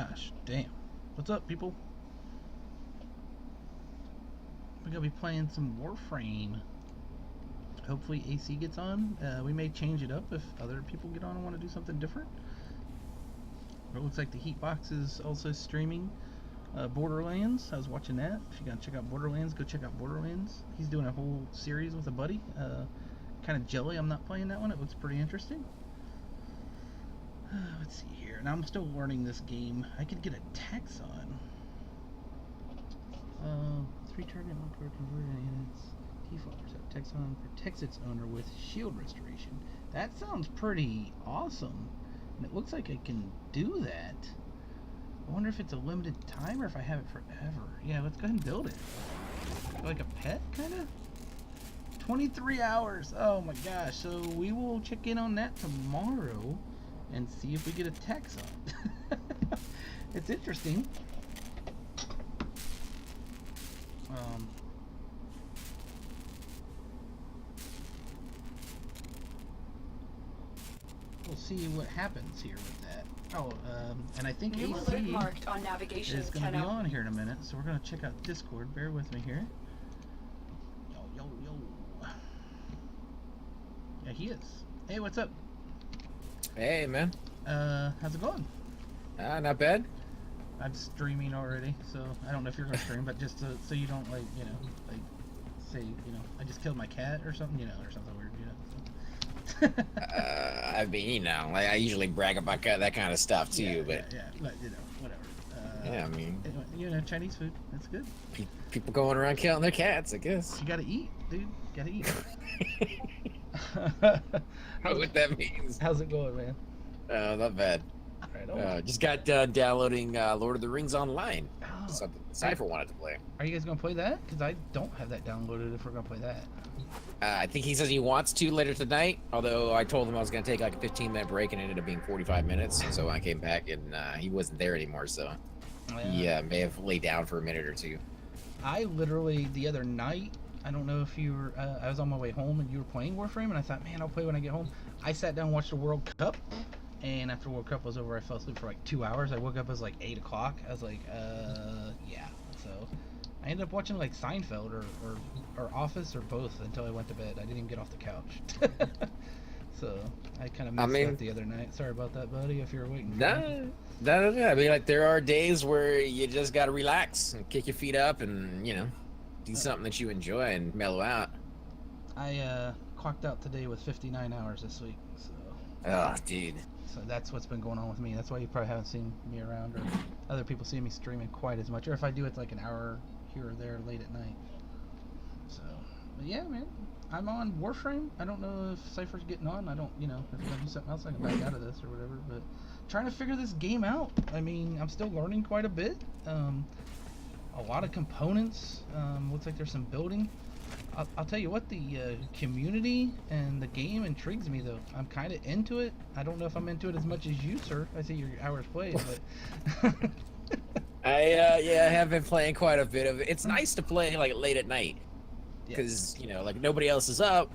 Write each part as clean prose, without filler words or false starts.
gosh, damn. What's up, people? We're gonna be playing some Warframe. Hopefully AC gets on. We may change it up if other people get on and want to do something different. But it looks like the Heatbox is also streaming Borderlands. I was watching that. If you gotta check out Borderlands, go check out Borderlands. He's doing a whole series with a buddy. Kind of jelly I'm not playing that one. It looks pretty interesting. Let's see here. Now I'm still learning this game. I could get a tax on. 3 target, 1 card converted units. Default Texon protects its owner with shield restoration. That sounds pretty awesome. And it looks like I can do that. I wonder if it's a limited time or if I have it forever. Yeah, let's go ahead and build it. Like a pet, kind of? 23 hours. Oh my gosh. So we will check in on that tomorrow and see if we get a tax on. It's interesting. We'll see what happens here with that. Oh, and I think New AC alert marked on navigation is going to be on here in a minute, so we're going to check out Discord. Bear with me here. Yo. Yeah, he is. Hey, what's up? Hey, man. How's it going? Not bad. I'm streaming already, so I don't know if you're going to stream, but just so you don't, like, say, I just killed my cat or something, or something weird, I mean, like, I usually brag about that kind of stuff too, but yeah, but, whatever. yeah, I mean, Chinese food, that's good. People going around killing their cats, I guess. You gotta eat, dude. Gotta eat. What that means. How's it going, man? Not bad. Right, just got done downloading Lord of the Rings Online. Oh. Something Cypher wanted to play. Are you guys gonna play that? Because I don't have that downloaded. If we're gonna play that. I think he says he wants to later tonight, although I told him I was going to take like a 15-minute break and it ended up being 45 minutes. So I came back and he wasn't there anymore, so he may have laid down for a minute or two. I literally, the other night, I don't know if you were, I was on my way home and you were playing Warframe, and I thought, man, I'll play when I get home. I sat down and watched the World Cup, and after World Cup was over, I fell asleep for like 2 hours. I woke up, it was like 8 o'clock. I was like, yeah. So I ended up watching like Seinfeld or Office or both until I went to bed. I didn't even get off the couch. So I kind of missed that the other night. Sorry about that, buddy, if you were waiting for me. No. I mean, like, there are days where you just got to relax and kick your feet up and, do something that you enjoy and mellow out. I clocked out today with 59 hours this week. So. Oh, dude. So that's what's been going on with me. That's why you probably haven't seen me around or other people see me streaming quite as much. Or if I do, it's like an hour here or there late at night. So, but yeah, man, I'm on Warframe. I don't know if Cypher's getting on. I don't, if I'm gonna do something else, I can back out of this or whatever. But trying to figure this game out. I mean, I'm still learning quite a bit. A lot of components. Looks like there's some building. I'll tell you what, the community and the game intrigues me, though. I'm kind of into it. I don't know if I'm into it as much as you, sir. I see your hours played, but... I have been playing quite a bit of it. It's nice to play like late at night because like nobody else is up.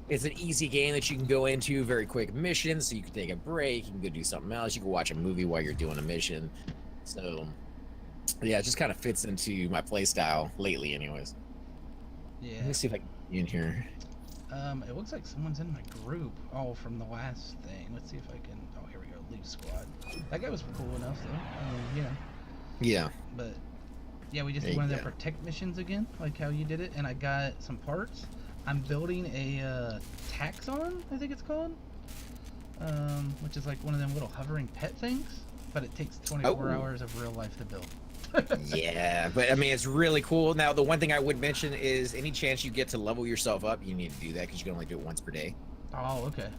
It's an easy game that you can go into, very quick missions, so you can take a break, you can go do something else, you can watch a movie while you're doing a mission. So yeah, it just kind of fits into my play style lately, anyways. Yeah. Let me see if I can get in here. It looks like someone's in my group. Oh, from the last thing. Let's see if I can. Oh, here we go. Leave squad. That guy was cool enough, though. Yeah. But yeah, we just did one of their protect missions again, like how you did it, and I got some parts. I'm building a taxon, I think it's called, which is like one of them little hovering pet things, but it takes 24 hours of real life to build. Yeah, but I mean, it's really cool. Now, the one thing I would mention is any chance you get to level yourself up, you need to do that because you can only do it once per day. Oh, okay.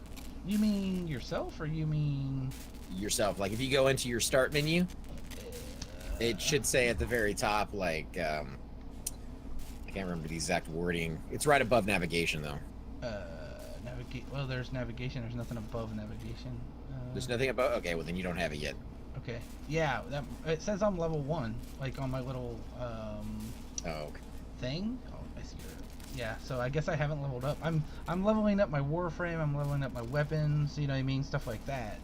You mean yourself, or you mean yourself? Like, if you go into your start menu, it should say at the very top, like, I can't remember the exact wording. It's right above navigation, though. Well, there's navigation. There's nothing above navigation. There's nothing above? Okay, well, then you don't have it yet. Okay. Yeah, it says I'm level 1, like on my little thing. Oh, I see it. Yeah, so I guess I haven't leveled up. I'm leveling up my Warframe. I'm leveling up my weapons. You know what I mean? Stuff like that.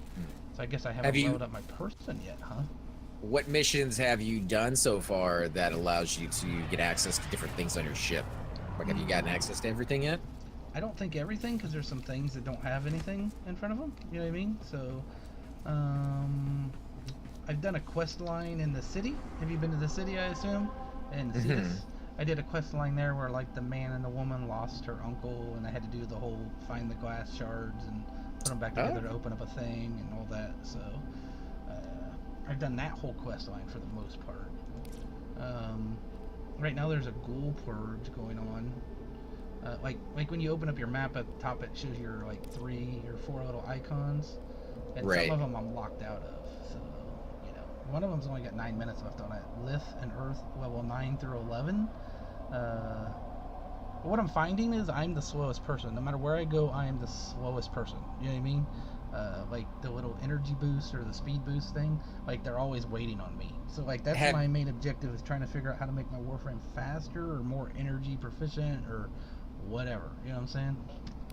So I guess I haven't leveled up my person yet, huh? What missions have you done so far that allows you to get access to different things on your ship? Like, have you gotten access to everything yet? I don't think everything, because there's some things that don't have anything in front of them. You know what I mean? So, um, I've done a quest line in the city. Have you been to the city? I assume. And I did a quest line there where like the man and the woman lost her uncle, and I had to do the whole find the glass shards and put them back together to open up a thing and all that. So, I've done that whole quest line for the most part. Right now there's a ghoul purge going on. Like when you open up your map at the top, it shows your like 3 or 4 little icons, and some of them I'm locked out of. So, you know, one of them's only got 9 minutes left on it. Lith and Earth level 9 through 11. But what I'm finding is I'm the slowest person. No matter where I go, I am the slowest person. You know what I mean? Like the little energy boost or the speed boost thing, like they're always waiting on me. So like that's my main objective, is trying to figure out how to make my warframe faster or more energy proficient or whatever. You know what I'm saying?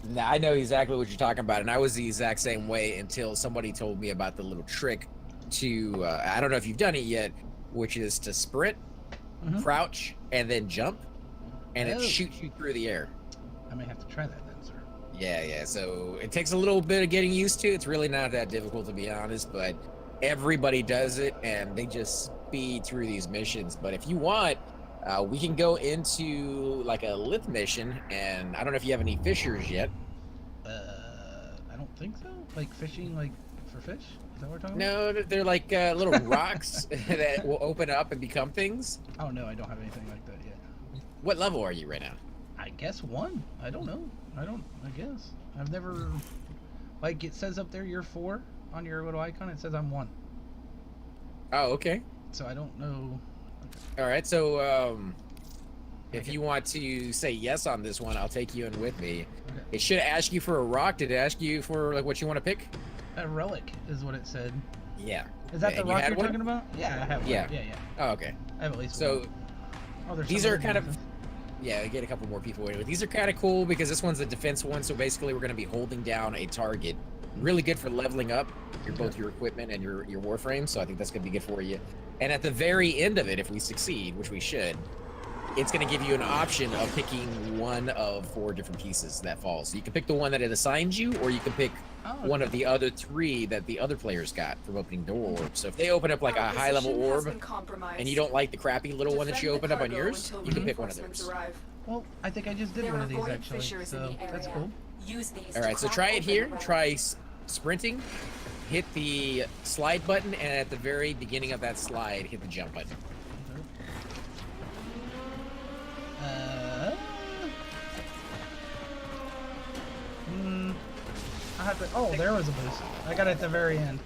Now, I know exactly what you're talking about, and I was the exact same way until somebody told me about the little trick to, I don't know if you've done it yet, which is to sprint, crouch, and then jump, and it shoots you through the air. I may have to try that then, sir. Yeah, so it takes a little bit of getting used to. It's really not that difficult, to be honest, but everybody does it, and they just speed through these missions. But if you want, we can go into like a Lith mission, and I don't know if you have any fishers yet. I don't think so. Like fishing, like for fish? Is that what we're talking about? No, they're like little rocks that will open up and become things. Oh no, I don't have anything like that yet. What level are you right now? I guess 1. I don't know. I guess. I've never... Like, it says up there, you're 4 on your little icon. It says I'm 1. Oh, okay. So I don't know... Okay. All right, so, if you want to say yes on this one, I'll take you in with me. Okay. It should ask you for a rock. Did it ask you for, like, what you want to pick? A relic is what it said. Yeah. Is that the rock you're talking about? Yeah, I have one. Yeah. Oh, okay. I have at least one. So, these are kind of... Yeah, get a couple more people in. These are kind of cool because this one's a defense one, so basically we're going to be holding down a target. Really good for leveling up both your equipment and your warframe, so I think that's going to be good for you. And at the very end of it, if we succeed, which we should, it's going to give you an option of picking one of 4 different pieces that falls. So you can pick the one that it assigns you, or you can pick one of the other 3 that the other players got from opening door orbs. So if they open up like a high-level orb, and you don't like the crappy little one that you opened up on yours, you can pick one of those. Well, I think I just did one of these actually, so that's cool. Alright, so try it here. Try sprinting, hit the slide button, and at the very beginning of that slide, hit the jump button. I have to. Oh, there was a boost. I got it at the very end.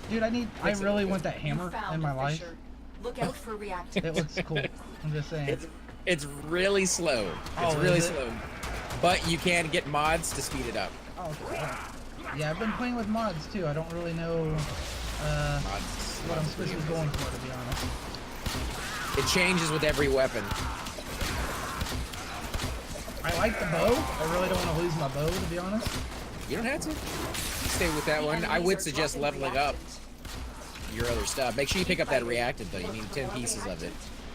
Dude, I really want that hammer in my life. Look out for reactors. It looks cool. I'm just saying. It's really slow. It's really slow. But you can get mods to speed it up. Oh, okay. Yeah, I've been playing with mods too. I don't really know what I'm supposed to be going for, to be honest. It changes with every weapon. I like the bow. I really don't want to lose my bow, to be honest. You don't have to. Stay with that one. I would suggest leveling up your other stuff. Make sure you pick up that reactant, though. You need 10 pieces of it.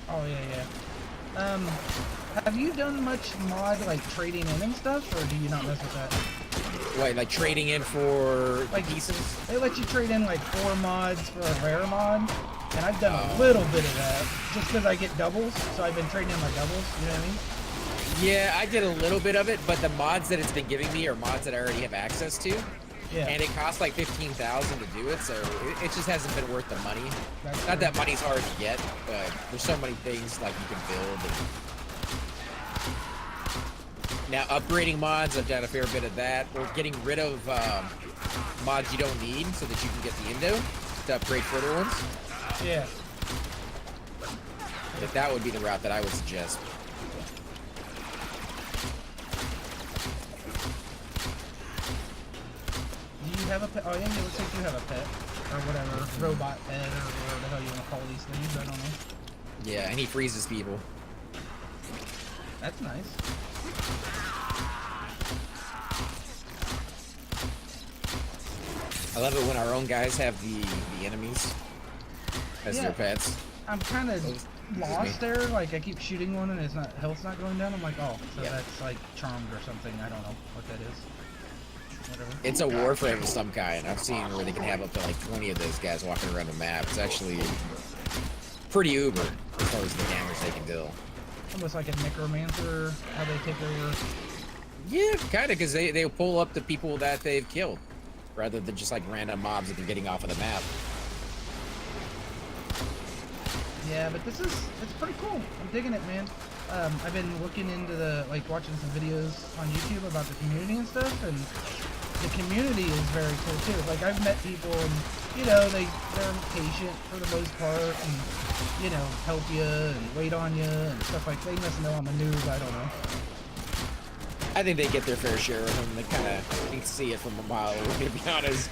Oh, yeah. Have you done much mod, like, trading in and stuff, or do you not mess with that? Wait, like trading in for like pieces? They let you trade in, like, 4 mods for a rare mod, and I've done a little bit of that, just because I get doubles, so I've been trading in my doubles, you know what I mean? Yeah, I did a little bit of it, but the mods that it's been giving me are mods that I already have access to. Yeah. And it costs like 15,000 to do it, so it just hasn't been worth the money. Not that money's hard to get, but there's so many things like you can build. And... Now, upgrading mods, I've done a fair bit of that. Or getting rid of mods you don't need so that you can get the Indo to upgrade further ones. Yeah. But that would be the route that I would suggest. Have a pet? Oh yeah, it looks like you have a pet. Or whatever, robot pet, or whatever the hell you want to call these things, I don't know. Yeah, and he freezes people. That's nice. I love it when our own guys have the enemies. as Yeah. their pets. I'm kind of Excuse me. lost there. Like I keep shooting one and health's not going down. I'm like, oh, so Yeah. that's like charmed or something. I don't know what that is. Whatever. It's a warframe of some kind. I've seen where they can have up to like 20 of those guys walking around the map. It's actually pretty uber as far as the damage they can deal. Almost like a necromancer, how they take over. Yeah, kind of, because they pull up the people that they've killed, rather than just like random mobs that they're getting off of the map. Yeah, but it's pretty cool. I'm digging it, man. I've been looking into watching some videos on YouTube about the community and stuff, and the community is very cool too. Like I've met people, and they're patient for the most part, and help you and wait on you and stuff like. They must know I'm a noob. I don't know. I think they get their fair share of them. They kind of can see it from a mile away, to be honest.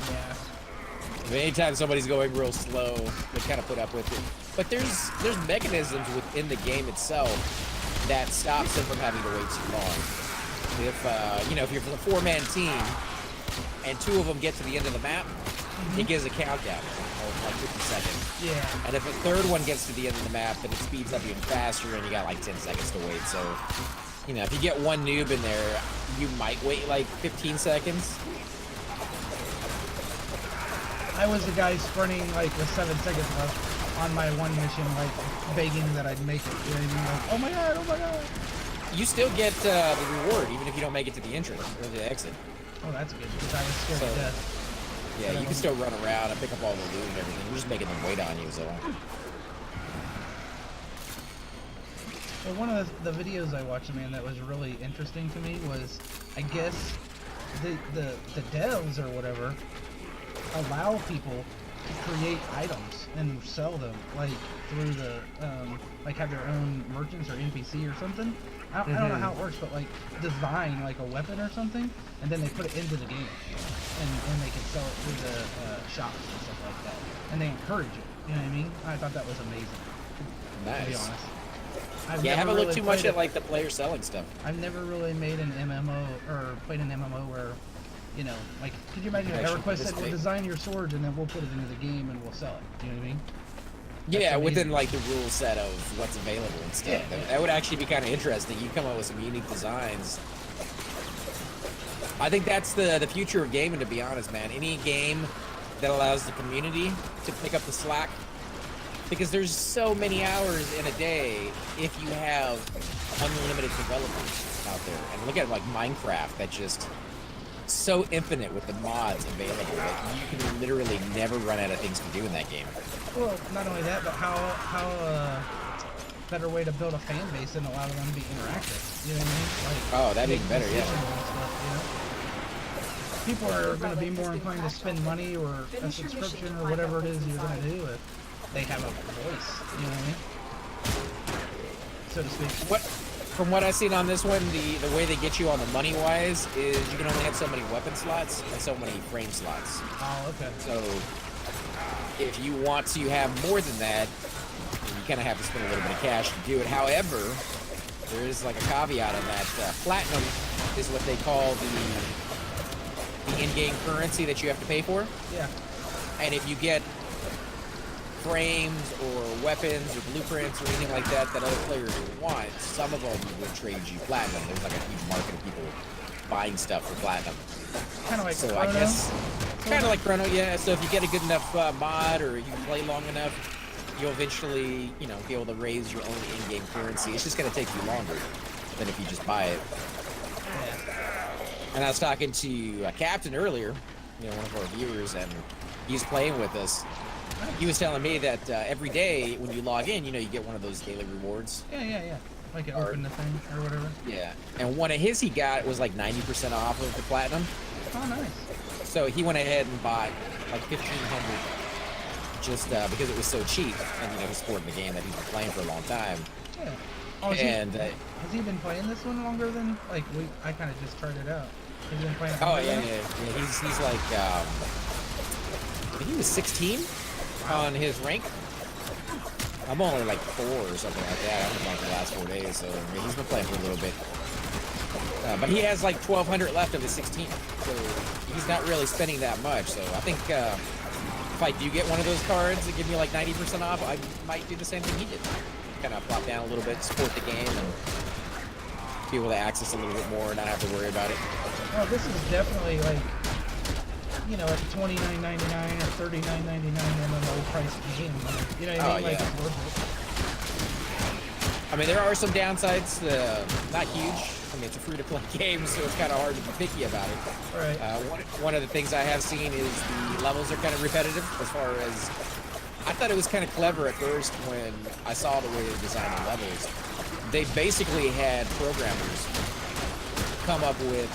Yeah. Anytime somebody's going real slow, they kind of put up with it. But there's mechanisms within the game itself that stops them from having to wait too long. If you're a 4-man team and 2 of them get to the end of the map, it gives a countdown of like 50 seconds. Yeah. And if a third one gets to the end of the map, then it speeds up even faster, and you got like 10 seconds to wait. So, if you get one noob in there, you might wait like 15 seconds. I was the guy sprinting like with 7 seconds left on my one mission, like begging that I'd make it. You know what I mean? Like, oh my god, oh my god. You still get the reward even if you don't make it to the entrance or the exit. Oh, that's good because I was scared to death. Yeah, you can still run around and pick up all the loot and everything. You're just making them wait on you, so. Well, one of the videos I watched, man, that was really interesting to me was, I guess, the devs or whatever allow people to create items and sell them, like through the have their own merchants or NPC or something. I don't know how it works, but like design like a weapon or something, and then they put it into the game, and they can sell it through the shops and stuff like that, and they encourage it. You know what I mean? I thought that was amazing. Nice. To be honest. I haven't looked too much at like the player selling stuff. I've never really made an MMO or played an MMO where, like, could you imagine if EverQuest said, we'll design your sword and then we'll put it into the game and we'll sell it? Do you know what I mean? Yeah, within like the rule set of what's available and stuff. Yeah. That would actually be kind of interesting. You come up with some unique designs. I think that's the future of gaming, to be honest, man. Any game that allows the community to pick up the slack. Because there's so many hours in a day if you have unlimited developers out there. And look at like Minecraft, that just so infinite with the mods available that you can literally never run out of things to do in that game. Well, not only that, but how better way to build a fan base and allow them to be interactive. You know what I mean? Like, oh, that'd be better, yeah. Stuff, people are going to be more inclined to spend money or a subscription or whatever it is you're going to do if they have a voice, you know what I mean? So to speak. From what I've seen on this one, the way they get you on the money wise is you can only have so many weapon slots and so many frame slots. Oh, okay. So if you want to have more than that, you kind of have to spend a little bit of cash to do it. However, there is like a caveat on that. Platinum is what they call the in-game currency that you have to pay for. Yeah. And if you get frames or weapons or blueprints or anything like that other players want, some of them will trade you platinum. There's like a huge market of people buying stuff for platinum. Kind of like so Chrono. I guess kind of like Chrono, yeah. So if you get a good enough mod or you play long enough, you'll eventually, be able to raise your own in-game currency. It's just going to take you longer than if you just buy it. Yeah. And I was talking to Captain earlier, one of our viewers, and he's playing with us. He was telling me that every day when you log in, you get one of those daily rewards. Yeah. Like it opened the thing or whatever. Yeah. And one of his he got was like 90% off of the platinum. Oh, nice. So he went ahead and bought like 1,500 just because it was so cheap. And, he's supporting the game that he's been playing for a long time. Yeah. Oh, and has he been playing this one longer than, I kind of just tried it out. Has he been playing it oh, longer yeah. than? He's like, I think he was 16. On his rank. I'm only like 4 or something like that. I've been playing for the last 4 days, so he's been playing for a little bit. But he has like 1,200 left of his 16, so he's not really spending that much. So I think if I do get one of those cards that give me like 90% off, I might do the same thing he did. Kind of plop down a little bit, support the game, and be able to access a little bit more and not have to worry about it. Well, this is definitely like, you know, like a $29.99 or $39.99 MMO price game. You know what I mean? Like, it's worth it. I mean, there are some downsides, not huge. I mean, it's a free-to-play game, so it's kind of hard to be picky about it. Right. One of the things I have seen is the levels are kind of repetitive as far as... I thought it was kind of clever at first when I saw the way they designed the levels. They basically had programmers come up with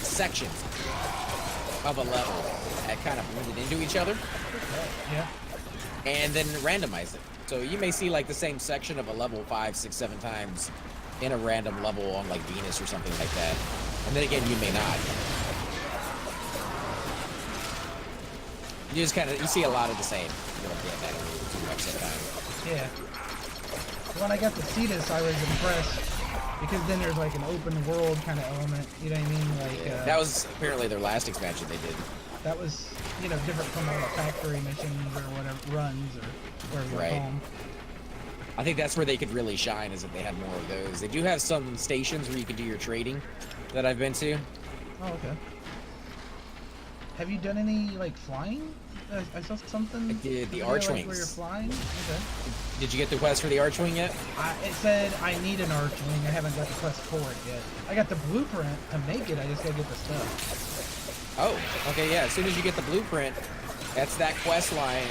sections of a level that kind of blended into each other. Yeah. And then randomize it. So you may see like the same section of a level 5, 6, 7 times in a random level on like Venus or something like that. And then again, you may not. You just kind of, you see a lot of the same. You don't get that too much sometimes. Yeah. When I got the Cetus, I was impressed because then there's like an open world kind of element. You know what I mean? Like that was apparently their last expansion they did. That was, you know, different from all the factory missions or whatever runs or whatever you call them. I think that's where they could really shine, is if they had more of those. They do have some stations where you can do your trading that I've been to. Oh, okay. Have you done any like flying? I saw something. I did the Archwings. Archwings. Where you're flying? Okay. Did you get the quest for the Archwing yet? It said I need an Archwing. I haven't got the quest for it yet. I got the blueprint to make it. I just gotta get the stuff. Oh, okay, yeah. As soon as you get the blueprint, that's that quest line.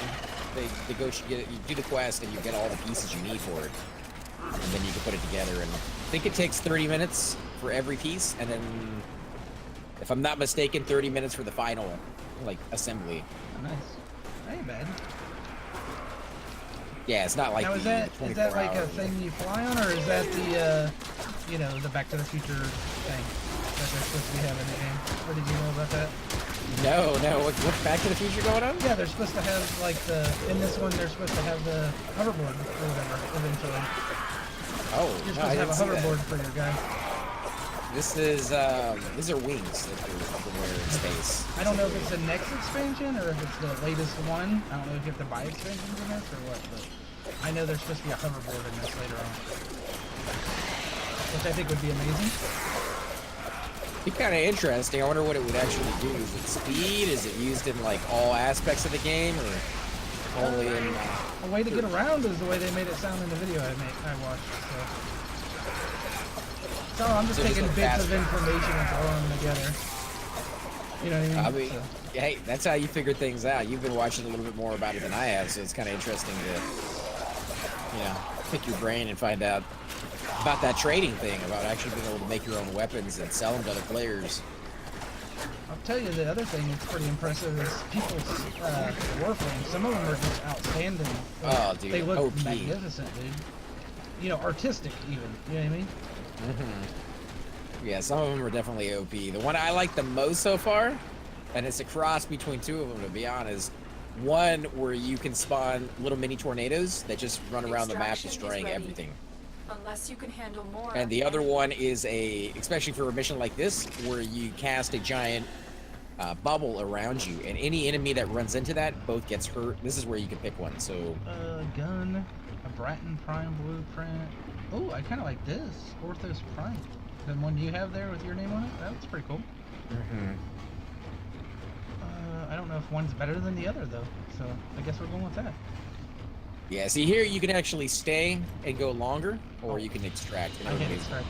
They go. You do the quest and you get all the pieces you need for it, and then you can put it together. And I think it takes 30 minutes for every piece, and then, if I'm not mistaken, 30 minutes for the final, like, assembly. Oh, nice. That ain't bad. Yeah, it's not like now, is that like a thing you fly on, or is that the, you know, the Back to the Future thing that they're supposed to be having in the game? Or did you know about that? No. What's Back to the Future going on? Yeah, they're supposed to have like in this one they're supposed to have the hoverboard or whatever eventually. Oh, you're supposed to have a hoverboard for your guy. These are wings that you wear in space. I don't know if it's the next expansion or if it's the latest one. I don't know if you have to buy expansions in this or what, but I know there's supposed to be a hoverboard in this later on, which I think would be amazing. Be kind of interesting. I wonder what it would actually do. Is it speed? Is it used in like all aspects of the game, or only in? A way to get around is the way they made it sound in the video I watched. So I'm just taking bits of information and throwing them together. You know what I mean? Hey, that's how you figure things out. You've been watching a little bit more about it than I have, so it's kind of interesting to, you know, pick your brain and find out about that trading thing, about actually being able to make your own weapons and sell them to other players. I'll tell you the other thing that's pretty impressive is people's warframes. Some of them are just outstanding. Oh, dude, they look OP. magnificent, dude. You know, artistic even. You know what I mean? Yeah, some of them are definitely OP. The one I like the most so far, and it's a cross between two of them, to be honest. One where you can spawn little mini tornadoes that just run around the map destroying everything. Unless you can handle more. And the other one is especially for a mission like this, where you cast a giant bubble around you, and any enemy that runs into that both gets hurt. This is where you can pick one. So gun, a Bratton Prime blueprint. Oh, I kind of like this Orthos Prime. The one you have there with your name on it. That's pretty cool. I don't know if one's better than the other though, so I guess we're going with that. Yeah, see here you can actually stay and go longer, or you can extract. I can extract.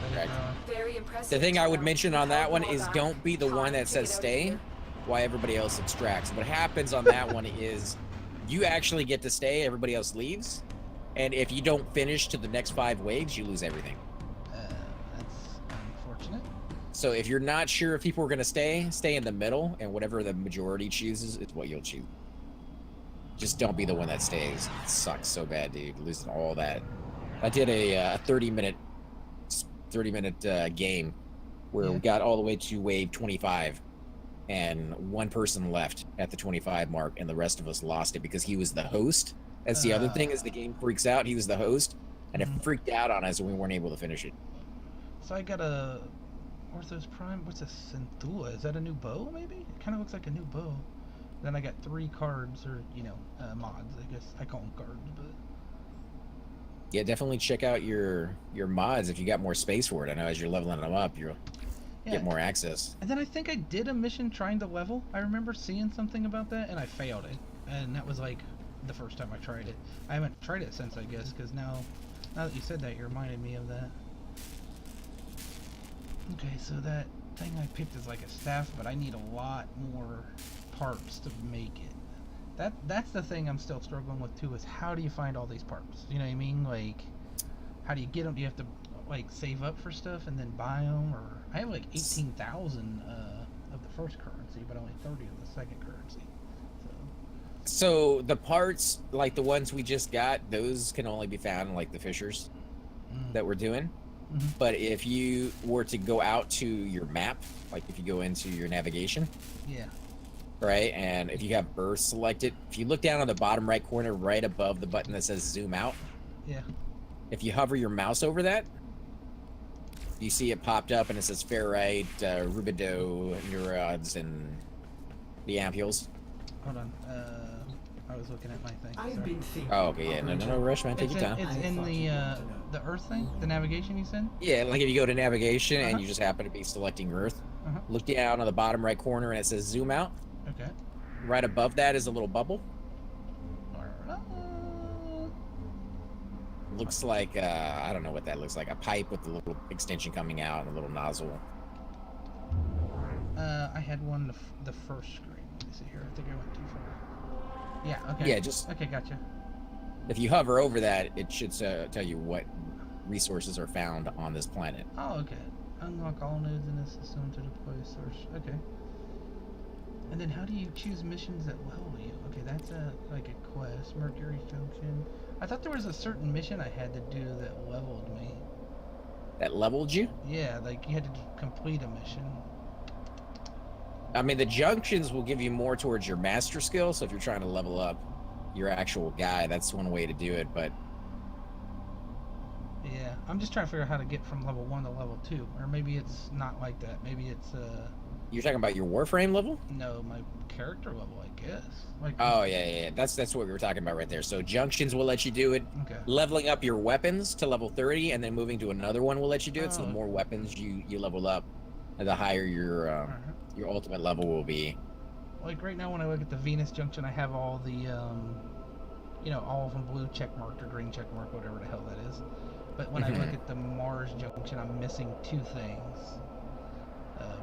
Very impressive. The thing I would mention on that one is don't be the one that says stay while everybody else extracts. What happens on that one is you actually get to stay, everybody else leaves, and if you don't finish to the next 5 waves, you lose everything. That's unfortunate. So if you're not sure if people are going to stay in the middle, and whatever the majority chooses is what you'll choose. Just don't be the one that stays. It sucks so bad, dude. Losing all that. I did a 30-minute game where we got all the way to wave 25, and one person left at the 25 mark, and the rest of us lost it because he was the host. That's the other thing, is the game freaks out. He was the host, and it freaked out on us, and we weren't able to finish it. So I got a Orthos Prime. What's a Centua? Is that a new bow, maybe? It kind of looks like a new bow. Then I got 3 cards, or mods. I guess I call them cards, but Yeah, definitely check out your mods if you got more space for it. I know as you're leveling them up, you'll yeah. get more access. And then I think I did a mission trying to level. I remember seeing something about that, and I failed it. And that was like the first time I tried it. I haven't tried it since, I guess, because now that you said that, you reminded me of that. Okay, so that thing I picked is like a staff, but I need a lot more parts to make it. That's the thing I'm still struggling with too, is how do you find all these parts? You know what I mean? Like, how do you get them? Do you have to like save up for stuff and then buy them? Or I have like 18,000 of the first currency, but only 30 of the second currency. So the parts, like the ones we just got, those can only be found in like the fissures that we're doing. Mm-hmm. But if you were to go out to your map, like if you go into your navigation, yeah, right, and if you have Earth selected, if you look down on the bottom right corner, right above the button that says zoom out, yeah, if you hover your mouse over that, you see it popped up and it says ferrite, rubido, neurids, and the ampules. hold on. I was looking at my thing. I've been thinking. Oh, okay, yeah, no rush, man, take your time. It's in the Earth thing, the navigation you said. Yeah, like if you go to navigation and you just happen to be selecting Earth, look down on the bottom right corner and it says zoom out. Okay. Right above that is a little bubble. Looks like I don't know what that looks like. A pipe with a little extension coming out and a little nozzle. I had one the first screen. Let me see here. I think I went too far. Yeah. Okay. Yeah, just okay. Gotcha. if you hover over that, it should tell you what resources are found on this planet. Oh, okay. Unlock all nodes in this system to deploy a source. Okay. And then how do you choose missions that level you? Okay, that's like a quest. Mercury Junction. I thought there was a certain mission I had to do that leveled me. That leveled you? Yeah, like you had to complete a mission. I mean, the junctions will give you more towards your master skill, so if you're trying to level up your actual guy, that's one way to do it, but... Yeah, I'm just trying to figure out how to get from level 1 to level 2. Or maybe it's not like that. Maybe it's, You're talking about your warframe level? no, my character level, I guess. Like, Oh, yeah. That's what we were talking about right there. So junctions will let you do it. okay. Leveling up your weapons to level 30, and then moving to another one will let you do it. So the Oh. more weapons you level up, the higher your ultimate level will be. Like right now when I look at the Venus Junction, I have all the, all of them blue check marked or green check marked, whatever the hell that is. But when I look at the Mars Junction, I'm missing 2 things.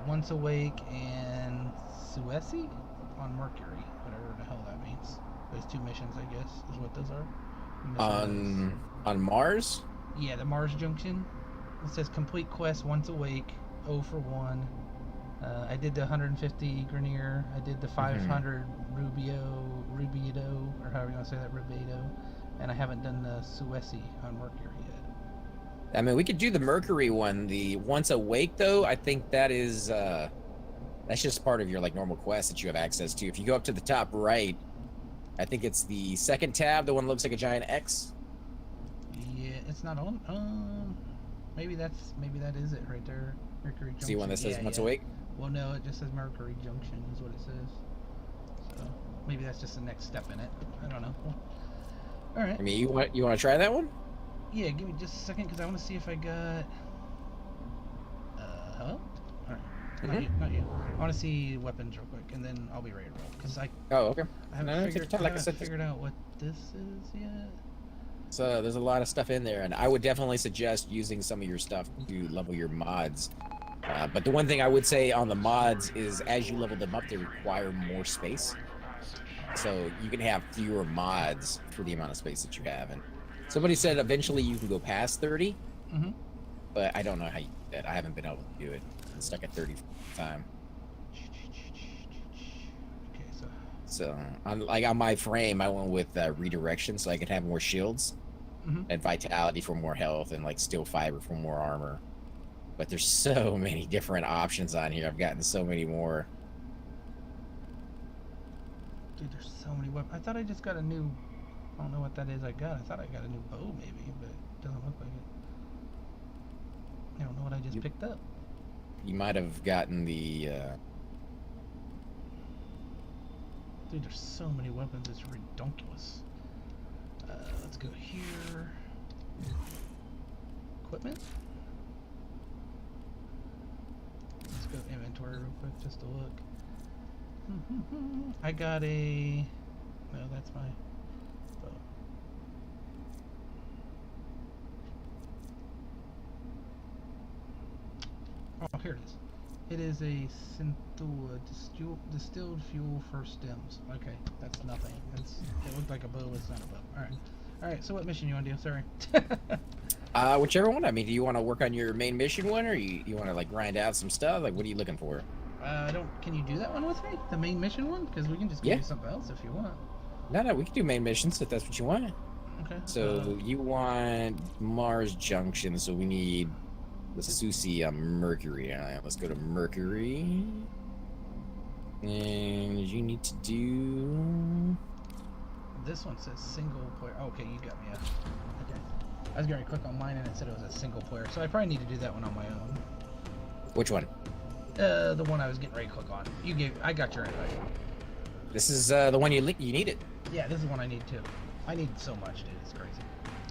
Once Awake and Suesi on Mercury, whatever the hell that means. Those 2 missions, I guess, is what those are. On Mars? Yeah, the Mars Junction. It says complete quest once awake, 0 for 1. I did the 150 Grenier. I did the 500 Rubido, or however you want to say that, Rubido. And I haven't done the Suesi on Mercury yet. I mean, we could do the Mercury one. The once awake, though, I think that is that's just part of your like normal quest that you have access to. If you go up to the top right, I think it's the second tab, the one that looks like a giant X. Yeah, it's not on. Maybe that is it right there. Mercury Junction. See one that says once awake? Well, no, it just says Mercury Junction is what it says. So maybe that's just the next step in it. I don't know. All right. I mean, you want to try that one? Yeah, give me just a second because I want to see if I got. Hello? Alright. Not you. I want to see weapons real quick and then I'll be ready to roll. Because I Okay. haven't take your time. Like I said, figured out what this is yet. So there's a lot of stuff in there, and I would definitely suggest using some of your stuff to level your mods. But the one thing I would say on the mods is as you level them up, they require more space. So you can have fewer mods for the amount of space that you have. And somebody said eventually you can go past 30, but I don't know how you do that. I haven't been able to do it. I'm stuck at 30 for the time. Okay, So on my frame, I went with redirection so I could have more shields and vitality for more health and like steel fiber for more armor. But there's so many different options on here. I've gotten so many more. dude, there's so many weapons. I thought I just got a new. I don't know what that is. I thought I got a new bow maybe, but it doesn't look like it. I don't know what I just picked up. You might have gotten the Dude, there's so many weapons, it's ridiculous. Let's go here. Equipment? Let's go inventory real quick just to look. I got a... No, that's my bow. Oh, here it is. It is a Synthua distilled fuel for stems. Okay, that's nothing. It looked like a bow, it's not a bow. Alright. Alright, so what mission you want to do? Sorry. Whichever one. I mean, do you want to work on your main mission one, or you want to like grind out some stuff? Like, what are you looking for? Can you do that one with me? The main mission one? Because we can just give you something else if you want. No, we can do main missions if that's what you want. Okay. So you want Mars Junction, so we need the Susi Mercury. Alright, let's go to Mercury. And you need to do... This one says single player. Oh, okay, you got me. Okay. I was going to click on mine and it said it was a single player, so I probably need to do that one on my own. Which one? The one I was getting ready to click on. I got your invite. This is the one you needed. Yeah, this is the one I need too. I need so much, dude. It's crazy.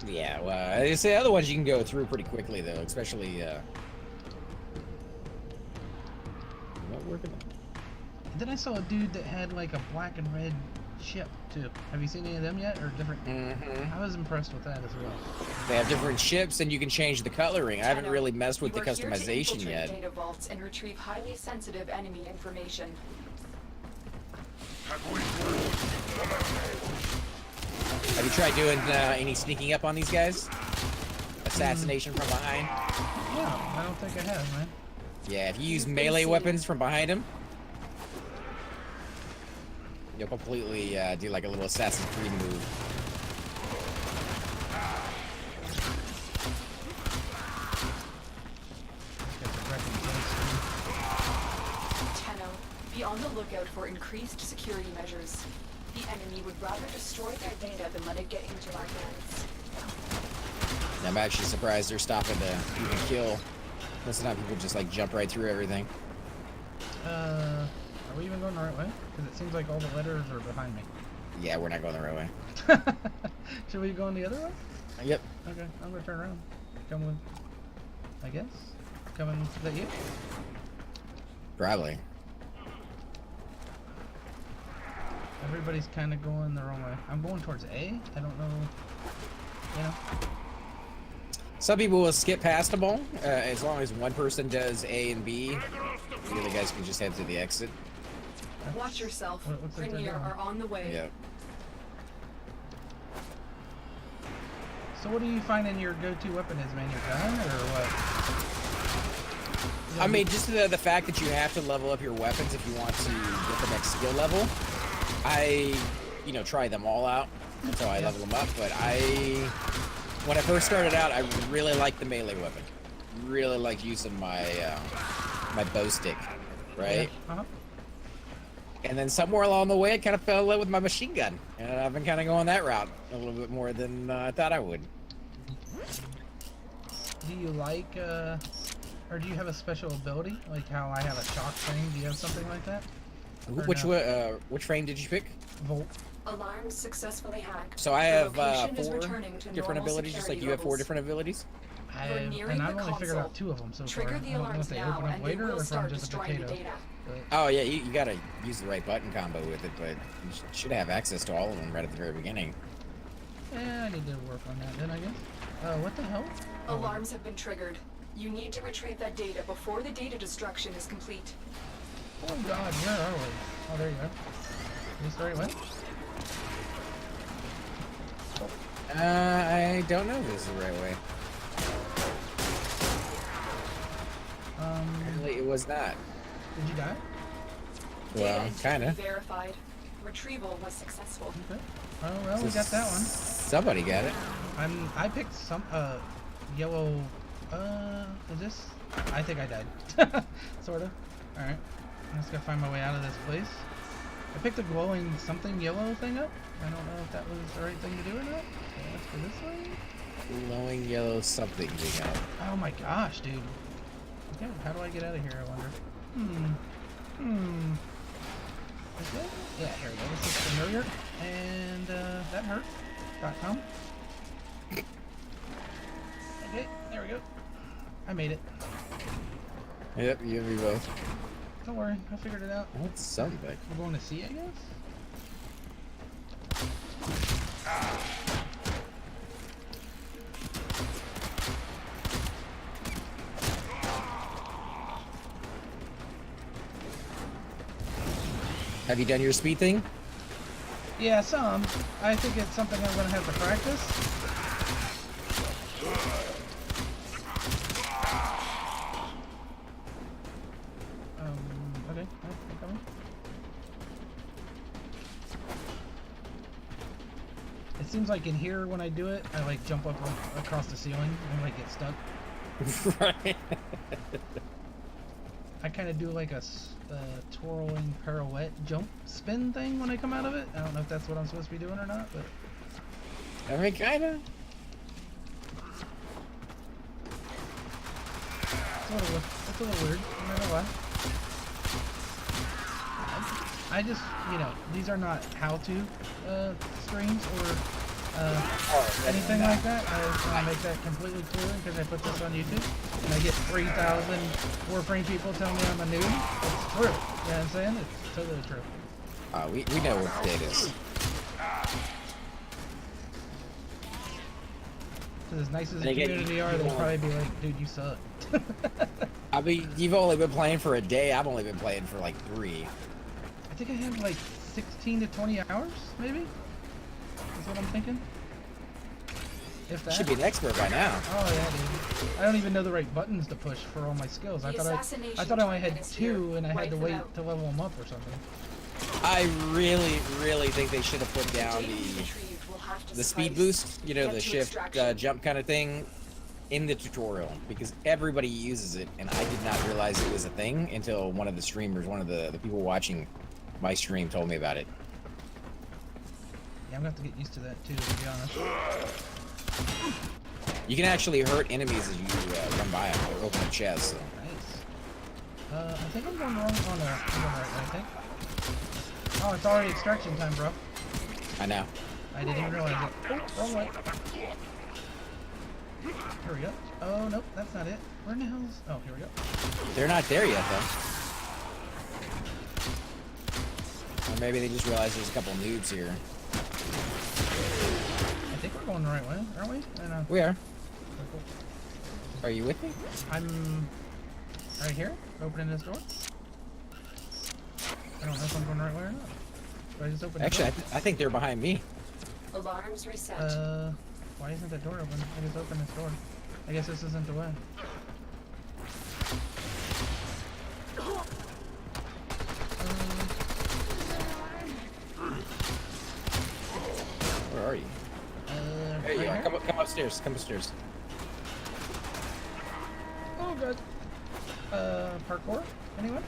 Yeah, well, it's the other ones you can go through pretty quickly though, especially not working. And then I saw a dude that had like a black and red ship too. Have you seen any of them yet, or different? I was impressed with that as well. They have different ships, and you can change the coloring. I haven't really messed with the You are here to customization infiltrate yet. data vaults and retrieve highly sensitive enemy information. Have you tried doing any sneaking up on these guys? Assassination from behind? No, I don't think I have, man. Yeah, if you use melee weapons from behind them, you'll completely do like a little Assassin's Creed move. Be on the lookout for increased security measures. The enemy would rather destroy their data than let it get into our hands. I'm actually surprised they're stopping to even kill. Most of the time people just like jump right through everything. Are we even going the right way? Because it seems like all the letters are behind me. Yeah, we're not going the right way. Should we go in the other way? Yep. Okay, I'm gonna turn around. Come with, I guess. Coming, is that you? Probably. Everybody's kind of going the wrong way. I'm going towards A. I don't know. Yeah. Some people will skip past them all, as long as one person does A and B. The other guys can just head to the exit. Watch yourself. Well, it looks like they're Rainier doing. are on the way. Yeah. So what do you find in your go-to weapon is, man? Your gun or what? I mean, just the fact that you have to level up your weapons if you want to get the next skill level. I, try them all out until I level them up, but when I first started out, I really liked the melee weapon. Really liked using my my bow stick, right? Uh-huh. And then somewhere along the way, I kind of fell in love with my machine gun, and I've been kind of going that route a little bit more than I thought I would. Do you like, or do you have a special ability, like how I have a shock frame? Do you have something like that? Which frame did you pick? Volt. Alarms successfully hacked. So I The have location is 4 returning to different normal abilities, just like security you have 4 levels. different abilities. nearing And I've the only figured console. out 2 of them so Trigger far. the I don't know alarms if they now, open up and they later will or if I'm start just a destroying the potato. data. But Oh yeah, you gotta use the right button combo with it, but you should have access to all of them right at the very beginning. yeah, I need to work on that then, I guess. What the hell? Alarms have been triggered. You need to retrieve that data before the data destruction is complete. Oh god, where are we? Oh, there you go. Is this the right way? I don't know if this is the right way. Apparently it was not. Did you die? Well, Data kinda. integrity verified. Retrieval was successful. Okay. Oh, well, we got that one. Somebody got it. I picked some, yellow, is this? I think I died. Sorta. Alright. I'm just gonna find my way out of this place. I picked a glowing something yellow thing up. I don't know if that was the right thing to do or not. So let's go this way. Glowing yellow something they got. Oh my gosh, dude. Okay, how do I get out of here, I wonder? Okay. Yeah, here we go. This is familiar. And that hurt. .com. Okay, there we go. I made it. Yep, you and me both. Don't worry, I figured it out. That's something back. We're going to sea, I guess? Have you done your speed thing? Yeah, some. I think it's something I'm going to have to practice. Okay. I'm coming. It seems like in here, when I do it, I like jump up across the ceiling and like get stuck. Right. I kind of do like a twirling pirouette jump spin thing when I come out of it. I don't know if that's what I'm supposed to be doing or not, but I mean, kinda. it's a little weird. I'm not gonna lie. I just, you know, these are not how-to streams or anything like that. I want to make that completely clear because I put this on YouTube and I get 3,000 warframe people telling me I'm a noob. It's true. You know what I'm saying? It's totally true. We know what it is. Because as nice as the community are, they'll probably be like, dude, you suck. I mean, you've only been playing for a day. I've only been playing for like 3. I think I have like 16 to 20 hours, maybe? That's what I'm thinking. If that. Should be an expert by now. Oh yeah, dude. I don't even know the right buttons to push for all my skills. I thought I only had 2 and I had to wait to level them up or something. I really, really think they should have put down the speed boost, you know, the shift jump kind of thing in the tutorial, because everybody uses it and I did not realize it was a thing until one of the streamers, one of the people watching my stream told me about it. Yeah, I'm gonna have to get used to that too, to be honest. You can actually hurt enemies as you run by them or open a chest. So. Nice. I think I'm going wrong on the right way, I think. Oh, it's already extraction time, bro. I know. I didn't even realize it. Oh, wrong way. Here we go. Oh, nope, that's not it. Where in the hell's... Oh, here we go. They're not there yet, though. Or maybe they just realized there's a couple noobs here. I think we're going the right way, aren't we? I know. We are. Cool. Are you with me? I'm right here, opening this door. I don't know if I'm going the right way or not. But I just opened the door. Actually, I think they're behind me. Alarms reset. Why isn't that door open? I just opened this door. I guess this isn't the way. Where are you? There you are. Come upstairs. Come upstairs. Oh god. Parkour? Anyone?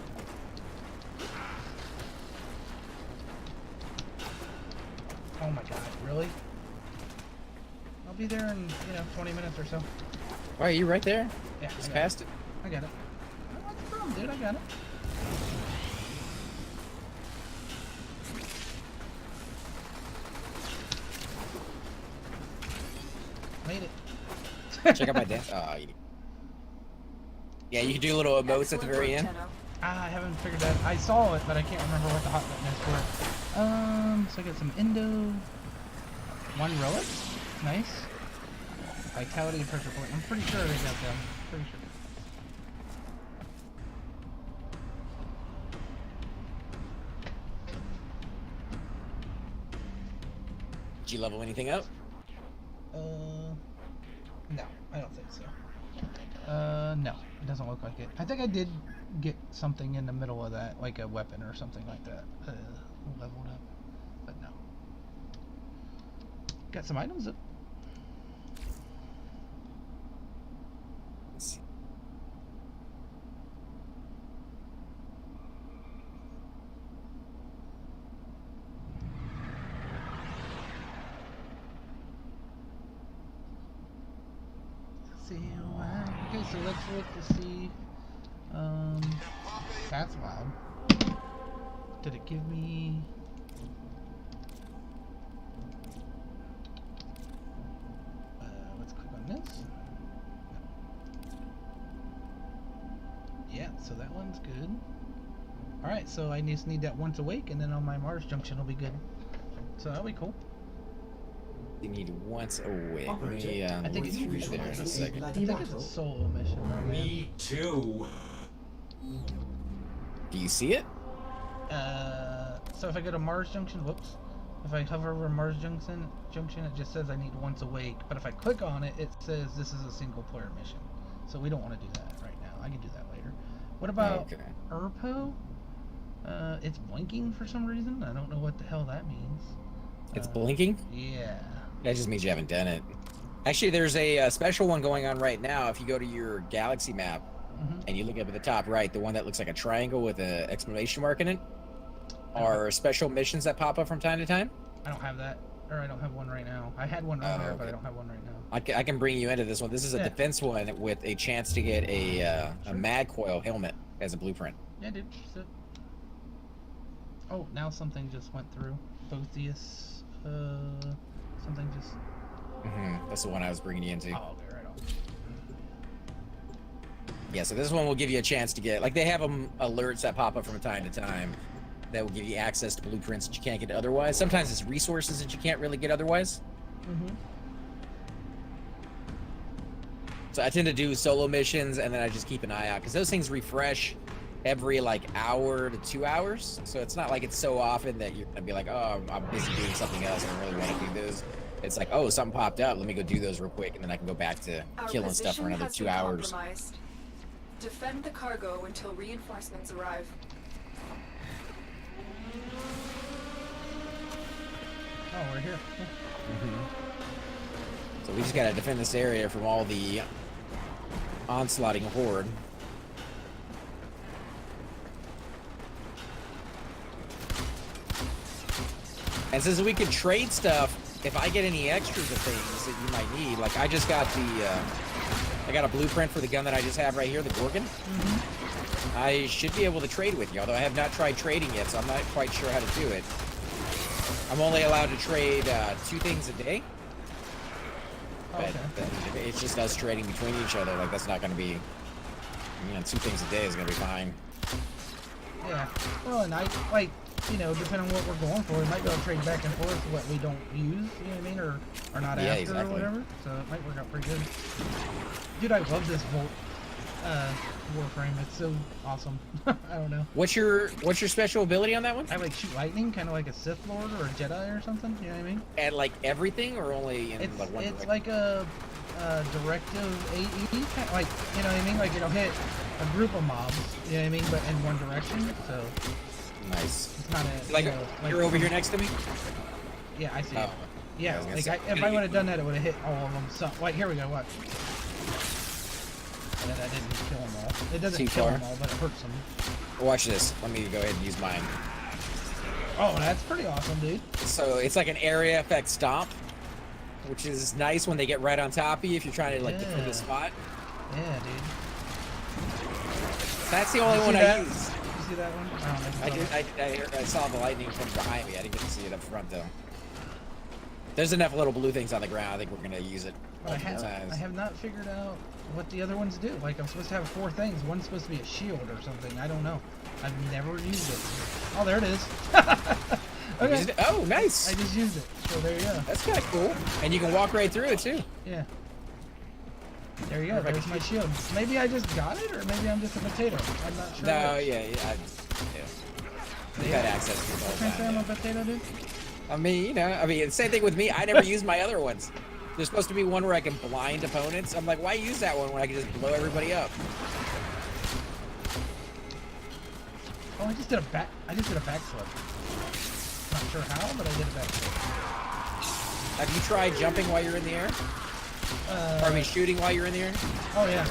Oh my god, really? I'll be there in, 20 minutes or so. Why are you right there? Yeah, Just past it. I got it. What's the problem, dude? I got it. Made it. Check out my death. Yeah, you can do little emotes at the very end. I haven't figured that. I saw it, but I can't remember what the hot button is for it. So I got some Endo. 1 relic. Nice. Vitality and pressure point. I'm pretty sure they got them. Pretty sure. Did you level anything up? No, I don't think so. No, it doesn't look like it. I think I did get something in the middle of that, like a weapon or something like that, leveled up, but no. Got some items up. Let's see. Okay, so let's look to see. That's loud. Did it give me? Let's click on this. Yeah, so that one's good. Alright, so I just need that once awake, and then on my Mars junction will be good. So that'll be cool. You need once awake. Let me I think look it's through there in a second. I think it's a solo mission. Right, man? Me too. Do you see it? So if I go to Mars junction, whoops. If I hover over Mars junction, it just says I need once awake. But if I click on it, it says this is a single player mission. So we don't want to do that right now. I can do that later. What about Urpo? It's blinking for some reason. I don't know what the hell that means. It's blinking? Yeah. That just means you haven't done it. Actually, there's a special one going on right now. If you go to your galaxy map and you look up at the top right, the one that looks like a triangle with an exclamation mark in it, are special missions that pop up from time to time. I don't have that, or I don't have one right now. I had one earlier, but I don't have one right now. I can bring you into this one. This is a defense one with a chance to get a mag coil helmet as a blueprint. Yeah, dude. So... Oh, now something just went through. Botheus, something just... That's the one I was bringing you into. Oh, okay, right on. Yeah, so this one will give you a chance to get... Like, they have alerts that pop up from time to time that will give you access to blueprints that you can't get otherwise. Sometimes it's resources that you can't really get otherwise. So I tend to do solo missions, and then I just keep an eye out, because those things refresh every, like, hour to 2 hours. So it's not like it's so often that you're going to be like, oh, I'm busy doing something else, I don't really want to do those. It's like, oh, something popped up, let me go do those real quick, and then I can go back to killing stuff for another 2 hours. Defend the cargo until reinforcements arrive. Oh, we're here. So we just gotta defend this area from all the onslaughting horde. And since we can trade stuff, if I get any extras of things that you might need, like I just got I got a blueprint for the gun that I just have right here, the Gorgon. I should be able to trade with you, although I have not tried trading yet, so I'm not quite sure how to do it. I'm only allowed to trade 2 things a day. But it's just us trading between each other. Like, that's not going to be... 2 things a day is going to be fine. Yeah. Well, and I, like, depending on what we're going for, we might be able to trade back and forth what we don't use, you know what I mean? Or not after or whatever. So it might work out pretty good. Dude, I love this warframe. It's so awesome. I don't know. What's your special ability on that one? I like shoot lightning, kind of like a Sith Lord or a Jedi or something. You know what I mean? At like everything, or only in like one? It's like a directive AE, kind of like, you know what I mean? Like it'll hit a group of mobs. You know what I mean? But in one direction. So nice. It's kind of like you're over here next to me. Yeah, I see it. Yeah, like if I would have done that, it would have hit all of them. So, like, here we go. Watch. And I didn't kill them all. It doesn't kill them all, but it hurts them. Watch this. Let me go ahead and use mine. Oh, that's pretty awesome, dude. So it's like an area effect stomp, which is nice when they get right on top of you if you're trying to like defend the spot. Yeah, dude. That's the only one I use. Did you see that one? I saw the lightning from behind me. I didn't get to see it up front though. There's enough little blue things on the ground. I think we're gonna use it multiple times. I have not figured out what the other ones do. Like, I'm supposed to have 4 things. One's supposed to be a shield or something. I don't know. I've never used it. Oh, there it is. Okay. Oh, nice. I just used it. So there you go. That's kind of cool. And you can walk right through it too. Yeah. There you go. There's my shield. Maybe I just got it, or maybe I'm just a potato. I'm not sure. No, yeah. You had access to it all the time. I'm a potato, dude? I mean, same thing with me. I never use my other ones. There's supposed to be one where I can blind opponents. I'm like, why use that one when I can just blow everybody up? Oh, I just did a backflip. Not sure how, but I did a backflip. Have you tried jumping while you're in the air? Shooting while you're in the air? Oh yeah.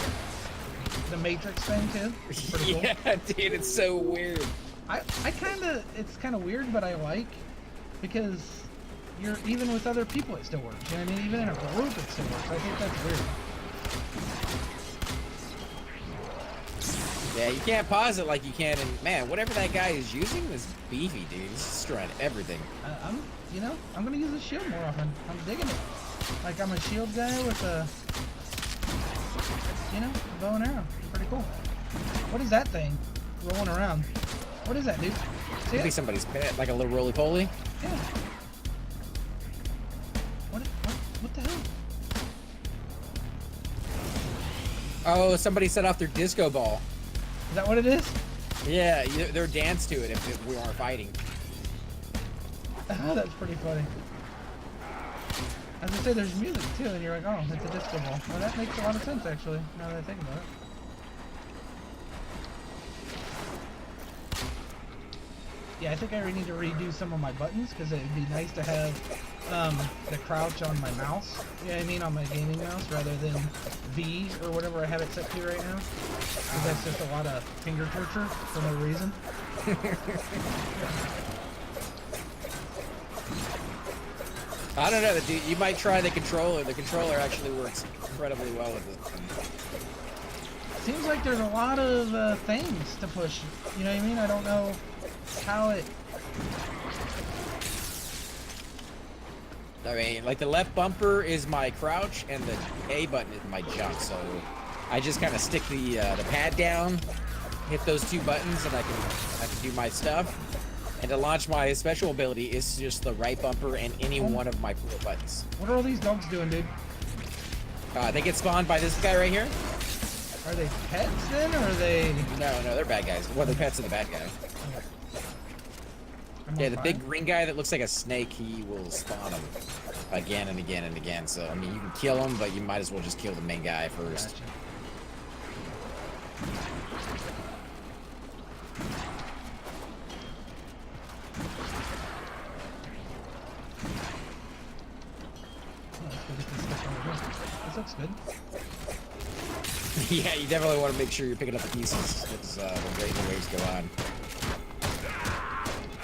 The Matrix thing too. It's pretty cool. Yeah, dude, it's so weird. It's kind of weird, but I like, because even with other people it still works. You know what I mean? Even in a group it still works. I think that's weird. Yeah, you can't pause it like you can. And man, whatever that guy is using is beefy, dude. He's destroying everything. I'm gonna use the shield more often. I'm digging it. Like I'm a shield guy with a, a bow and arrow. Pretty cool. What is that thing rolling around? What is that, dude? See Could be it? somebody's pet, like a little roly-poly. Yeah. What the hell? Oh, somebody set off their disco ball. Is that what it is? Yeah, they're dance to it if we aren't fighting. Oh, that's pretty funny. As I say, there's music too, and you're like, oh, it's a disco ball. Well, that makes a lot of sense, actually, now that I think about it. Yeah, I think I need to redo some of my buttons, because it would be nice to have the crouch on my mouse, on my gaming mouse, rather than V, or whatever I have it set to right now. Because that's just a lot of finger torture for no reason. I don't know, dude. You might try the controller. The controller actually works incredibly well with it. Seems like there's a lot of things to push. You know what I mean? I don't know how it... I mean, like the left bumper is my crouch and the A button is my jump. So I just kind of stick the pad down, hit those two buttons, and I can do my stuff. And to launch my special ability is just the right bumper and any one of my 4 buttons. What are all these dogs doing, dude? They get spawned by this guy right here. Are they pets then, or are they... No, they're bad guys. Well, the pets are the bad guy. Yeah, the big green guy that looks like a snake, he will spawn them again and again and again. So, I mean, you can kill him, but you might as well just kill the main guy first. Gotcha. This looks good. Yeah, you definitely want to make sure you're picking up the pieces as the waves go on.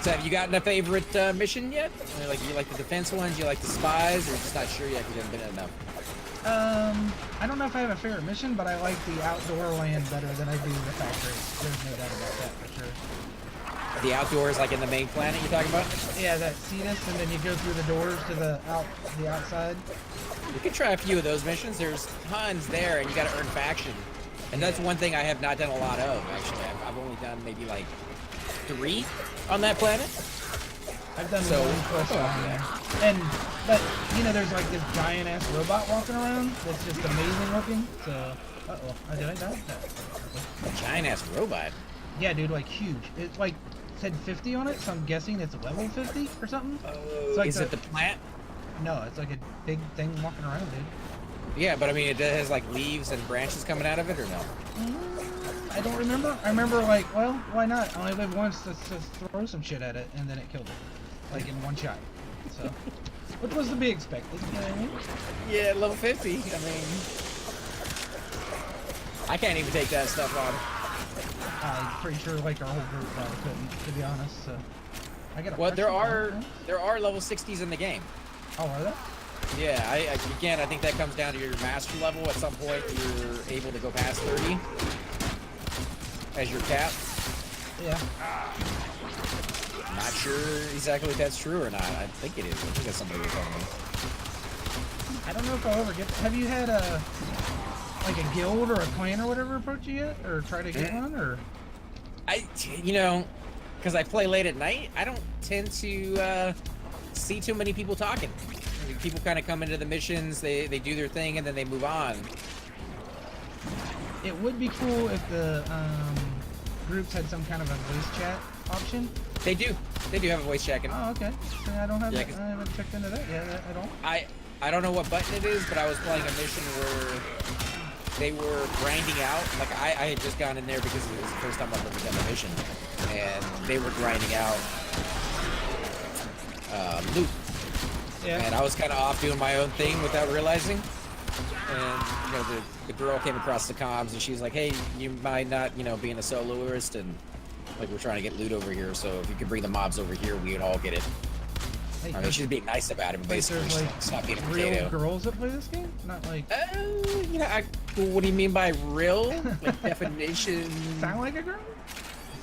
So have you gotten a favorite mission yet? Like, you like the defense ones, you like the spies, or you're just not sure yet because you haven't been in enough? I don't know if I have a favorite mission, but I like the outdoor land better than I do the factory. There's no doubt about that for sure. The outdoors, like in the main planet you're talking about? Yeah, that Cetus, and then you go through the doors to the outside. You can try a few of those missions. There's tons there, and you got to earn faction. And that's one thing I have not done a lot of, actually. I've only done maybe like 3 on that planet. I've done one quest on there. But there's like this giant ass robot walking around that's just amazing looking. So, did I die? No. A giant ass robot? Yeah, dude, like huge. It's like said 50 on it, so I'm guessing it's level 50 or something. Oh, like is it the plant? No, it's like a big thing walking around, dude. Yeah, but I mean, it has like leaves and branches coming out of it, or no? I don't remember. I remember like, well, why not? I only lived once to throw some shit at it, and then it killed it, like in one shot. So, which was to be expected, you know what I mean? Yeah, level 50. I mean, I can't even take that stuff on. I'm pretty sure like our whole group probably couldn't, to be honest. So, I got. Well, there are level 60s in the game. Oh, are there? Yeah, I think that comes down to your master level. At some point, you're able to go past 30 as your cap. Yeah. Not sure exactly if that's true or not. I think it is. I think that's somebody was telling me. I don't know if I'll ever get. Have you had a guild or a clan or whatever approach you yet, or try to get one, or? Because I play late at night, I don't tend to see too many people talking. I mean, people kind of come into the missions, they do their thing, and then they move on. It would be cool if the groups had some kind of a voice chat option. They do have a voice chat. Oh, okay. I don't have. I haven't checked into that yet at all. I don't know what button it is, but I was playing a mission where they were grinding out. Like I had just gone in there because it was the first time I've ever done a mission, and they were grinding out loot. Yeah. And I was kind of off doing my own thing without realizing. And the girl came across the comms and she was like, "Hey, you might not, being a soloist, and like we're trying to get loot over here. So if you could bring the mobs over here, we'd all get it." Hey, I mean, she's being nice about it, but basically there's she's like stop being a real potato. girls that play this game, not like You know, what do you mean by real? Like definition? sound like a girl.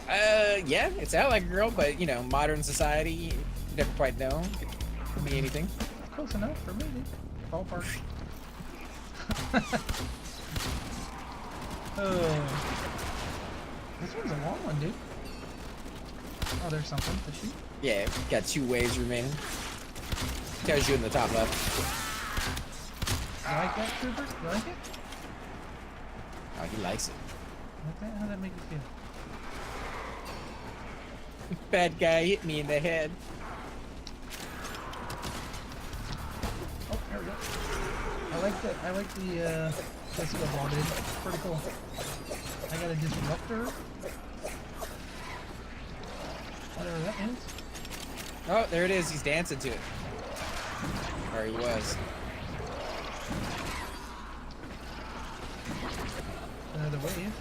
Yeah, it sounds like a girl, but you know, modern society, you never quite know. It could be anything. Close enough for me, dude. Ballpark. This one's a long one, dude. Oh, there's something to shoot. Yeah, got 2 waves remaining. Tells you in the top left. You like that, Trooper? You like it? Oh, he likes it. Like that? How'd that make you feel? Bad guy hit me in the head. Oh, there we go. I like the physical ball, dude. Pretty cool. I got a disruptor. Whatever that means. Oh, there it is. He's dancing to it. Or he was. Another wave.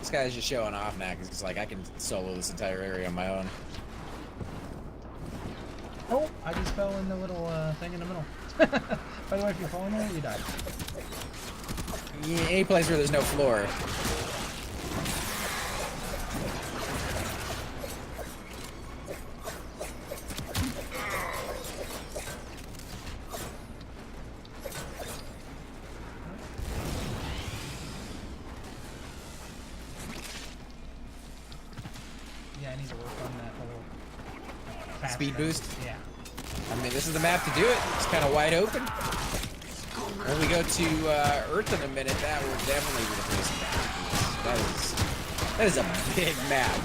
This guy's just showing off now because he's like, I can solo this entire area on my own. Oh, I just fell in the little thing in the middle. By the way, if you're falling there, you die. Yeah, any place where there's no floor. Yeah, I need to work on that whole fast Speed stuff. boost? Yeah. I mean, this is the map to do it. It's kind of wide open. When we go to Earth in a minute, that will definitely be the place to go. That is a big map.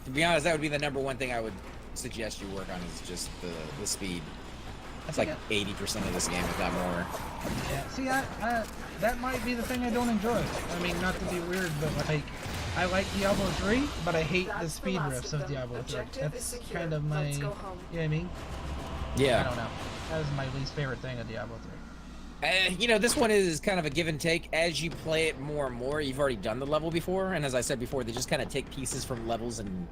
To be honest, that would be the #1 thing I would suggest you work on is just the speed. That's like 80% of this game, if not more. Yeah. See, that might be the thing I don't enjoy. I mean, not to be weird, but like, I like Diablo 3, but I hate the speed riffs of Diablo 3. That's kind of my, you know what I mean? Yeah. I don't know. That was my least favorite thing of Diablo 3. You know, this one is kind of a give and take. As you play it more and more, you've already done the level before, and as I said before, they just kind of take pieces from levels and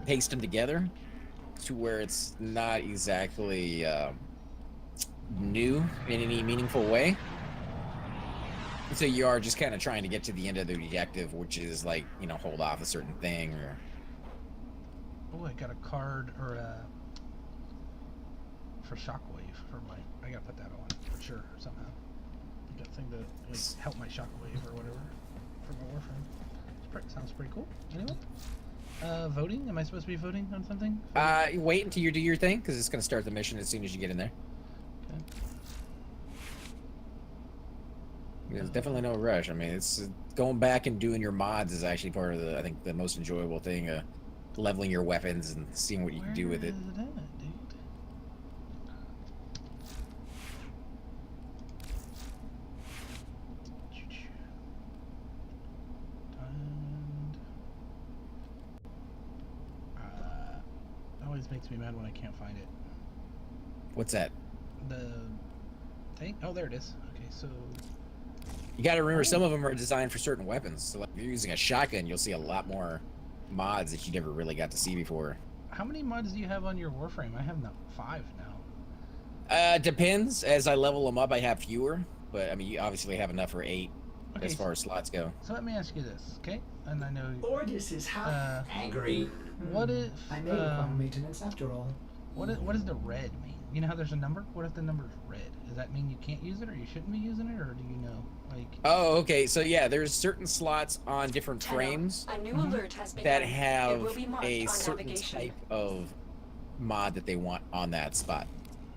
paste them together to where it's not exactly new in any meaningful way. So you are just kind of trying to get to the end of the objective, which is like, you know, hold off a certain thing or... Oh, I got a card or for shockwave for my. I gotta put that on for sure somehow. I got a thing to like, help my shockwave or whatever for my warframe. Sounds pretty cool. Anyway, voting. Am I supposed to be voting on something? Wait until you do your thing, because it's going to start the mission as soon as you get in there. Okay. There's definitely no rush. I mean, it's going back and doing your mods is actually part of the, I think, the most enjoyable thing. Leveling your weapons and seeing what you can do with it. Where is it at, dude? Always makes me mad when I can't find it. What's that? The thing? Oh, there it is. Okay, so You got to remember, some of them are designed for certain weapons. So, like, if you're using a shotgun, you'll see a lot more mods that you never really got to see before. how many mods do you have on your warframe? I have 5 now. Depends. As I level them up, I have fewer. But I mean, you obviously have enough for 8 Okay, as far as slots go. So let me ask you this, okay? And I know. Ordis is half angry. What if? I may require maintenance after all. What does the red mean? You know how there's a number? What if the number is red? Does that mean you can't use it, or you shouldn't be using it, or do you know? Like. Oh, okay. So yeah, there's certain slots on different frames A new alert has been that It have will be marked a on certain navigation. type of mod that they want on that spot.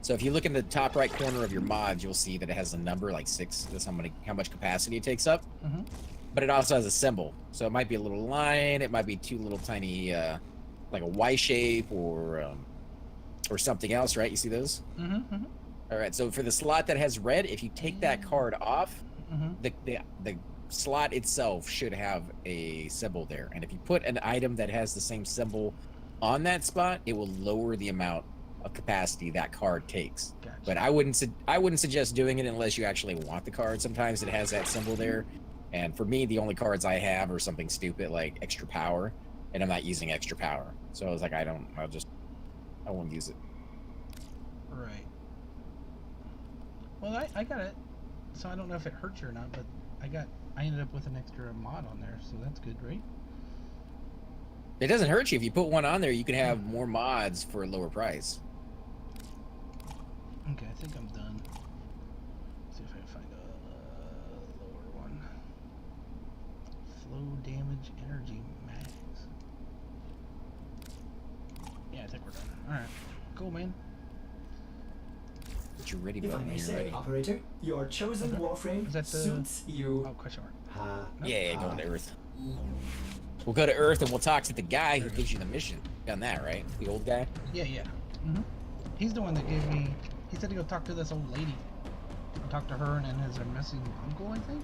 So if you look in the top right corner of your mods, you'll see that it has a number like 6. That's how much capacity it takes up. Mm-hmm. But it also has a symbol. So it might be a little line. It might be 2 little tiny, like a Y shape or something else, right? You see those? Mm-hmm. Mm-hmm. All right. So for the slot that has red, if you take that card off, Mm-hmm. the slot itself should have a symbol there. And if you put an item that has the same symbol on that spot, it will lower the amount of capacity that card takes. Gotcha. But I wouldn't suggest doing it unless you actually want the card. Sometimes it has that symbol there And for me, the only cards I have are something stupid like extra power, and I'm not using extra power. So I was like, I won't use it. Right. Well, I got it. So I don't know if it hurts you or not, but I ended up with an extra mod on there, so that's good, right? It doesn't hurt you. If you put one on there, you can have more mods for a lower price. Okay, I think I'm done. Let's see if I can find a lower one. Flow damage energy max. Yeah, I think we're done. Alright. Cool, man. But you're ready, If I bud. may You're say, ready. operator, your chosen warframe Is that the- suits you. Oh, question mark. Yeah, going to Earth. We'll go to Earth and we'll talk to the guy who gives you the mission. Done that, right? The old guy? Yeah, yeah. He's the one that gave me. He said to go talk to this old lady. Talk to her and then his missing uncle, I think.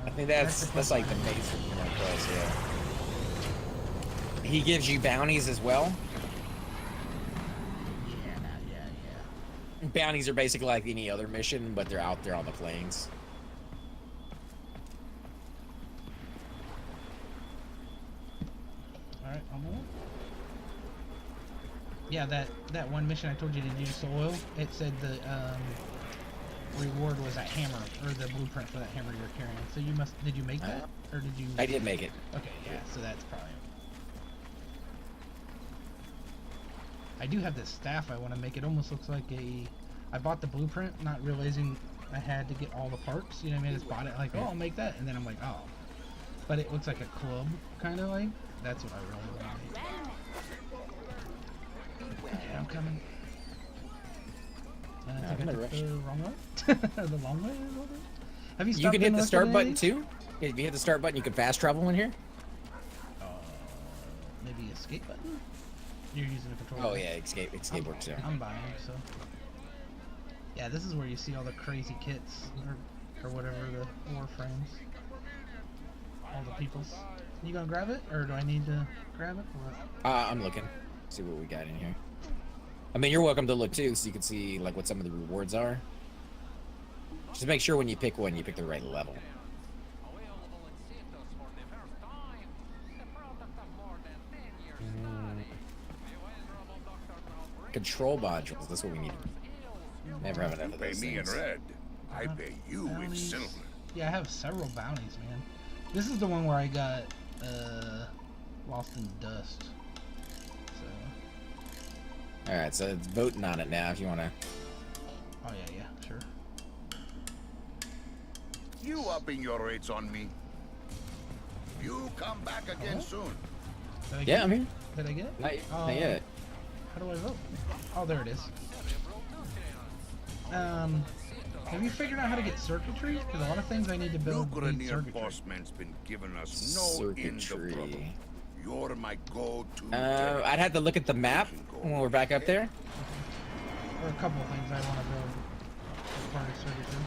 I think that's like the basic one plus, yeah. He gives you bounties as well. Yeah. Bounties are basically like any other mission, but they're out there on the plains. Alright, I'm on. Yeah, that one mission I told you to use soil, it said the reward was that hammer, or the blueprint for that hammer you were carrying. So did you make that? Or did you... I did make it. Okay, yeah, so that's probably... I do have this staff I want to make. It almost looks like I bought the blueprint, not realizing I had to get all the parts. You know what I mean? I just bought it like, oh, I'll make that. And then I'm like, oh. But it looks like a club, kind of like. That's what I really want to make. Okay, I'm coming. I think I took the wrong way. The long way? Have you stopped? You can hit the start any button of these? too. If you hit the start button, you can fast travel in here. Maybe escape button? You're using a controller. Oh yeah, escape works there. I'm buying, so. Yeah, this is where you see all the crazy kits, or whatever, the warframes. All the peoples. You gonna grab it, or do I need to grab it? Or what? I'm looking. See what we got in here. I mean, you're welcome to look too, so you can see like what some of the rewards are. Just make sure when you pick one, you pick the right level. Control modules. That's what we need. Never have enough You of pay those me in things. red. I pay you in Bounties. silver. Yeah, I have several bounties, man. This is the one where I got lost in dust. So. All right, so it's voting on it now. If you want to. Oh yeah, sure. You upping your rates on me? You come back again soon. Did I get Yeah, it? I'm here. Did I get it? Not yet. How do I vote? Oh, there it is. Have you figured out how to get circuitry? Because a lot of things I need to build need Grenier circuitry. Bossman's been giving us no end of trouble. Circuitry. You're my go-to. I'd have to look at the map when we're back up there. Or a couple of things I want to build as part of circuitry.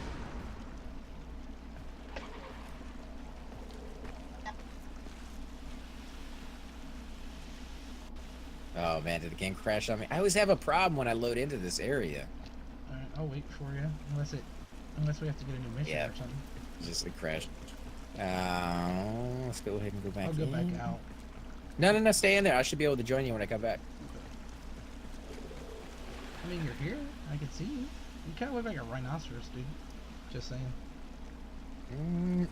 Oh man, did the game crash on me? I always have a problem when I load into this area. Alright, I'll wait for you. Unless we have to get a new mission Yeah. or something. Just it crashed. Let's go ahead and go back I'll go in. back out. No, stay in there. I should be able to join you when I come back. I mean, you're here. I can see you. You kind of look like a rhinoceros, dude. Just saying.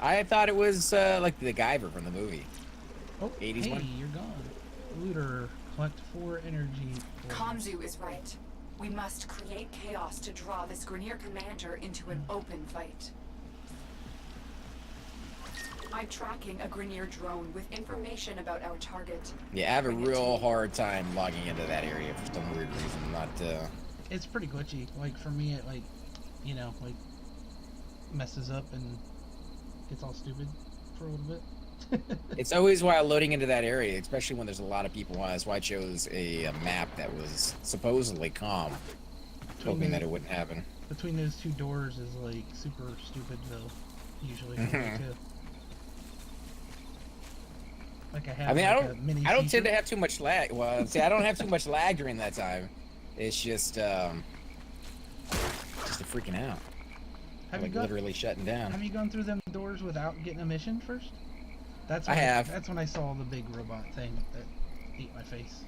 I thought it was like the Guyver from the movie. Oh, 80s hey, one? you're gone. Looter, collect 4 energy. Kamzu is right. We must create chaos to draw this Grenier commander into an open fight. I'm tracking a Grenier drone with information about our target. Yeah, I have a Bring it to real me. hard time logging into that area for some weird reason. Not It's pretty glitchy. Like, for me, it, like, you know, like, messes up and gets all stupid for a little bit. It's always while loading into that area, especially when there's a lot of people. That's why I chose a map that was supposedly calm, hoping that it wouldn't happen. Between those two doors is, like, super stupid, though, usually. For me, too. Like, I have, I mean, like, a mini I don't tend secret. to have too much lag. Well, see, I don't have too much lag during that time. It's just a freaking out. like literally shutting down. Have you gone through them doors without getting a mission first? That's I when have. That's when I saw the big robot thing that ate my face.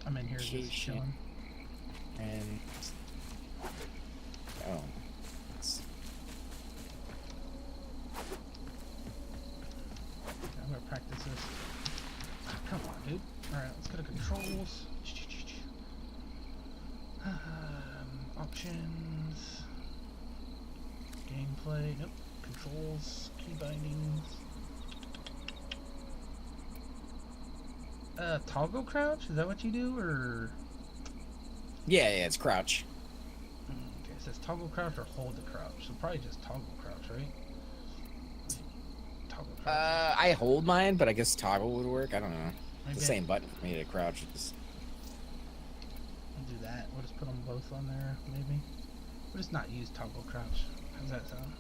I'm in here just Shit. chilling. And oh, it's- I'm gonna practice this. Come on, dude. Alright, let's go to controls. Options. Gameplay. Nope. Controls. Key bindings. Toggle crouch? Is that what you do, or? yeah, it's crouch. Okay, it says toggle crouch or hold the crouch. So probably just toggle crouch, right? Toggle crouch. I hold mine, but I guess toggle would work. I don't know. Maybe It's the same button for me to crouch. It's We'll do that. We'll just put them both on there, maybe. We'll just not use toggle crouch. How's that sound?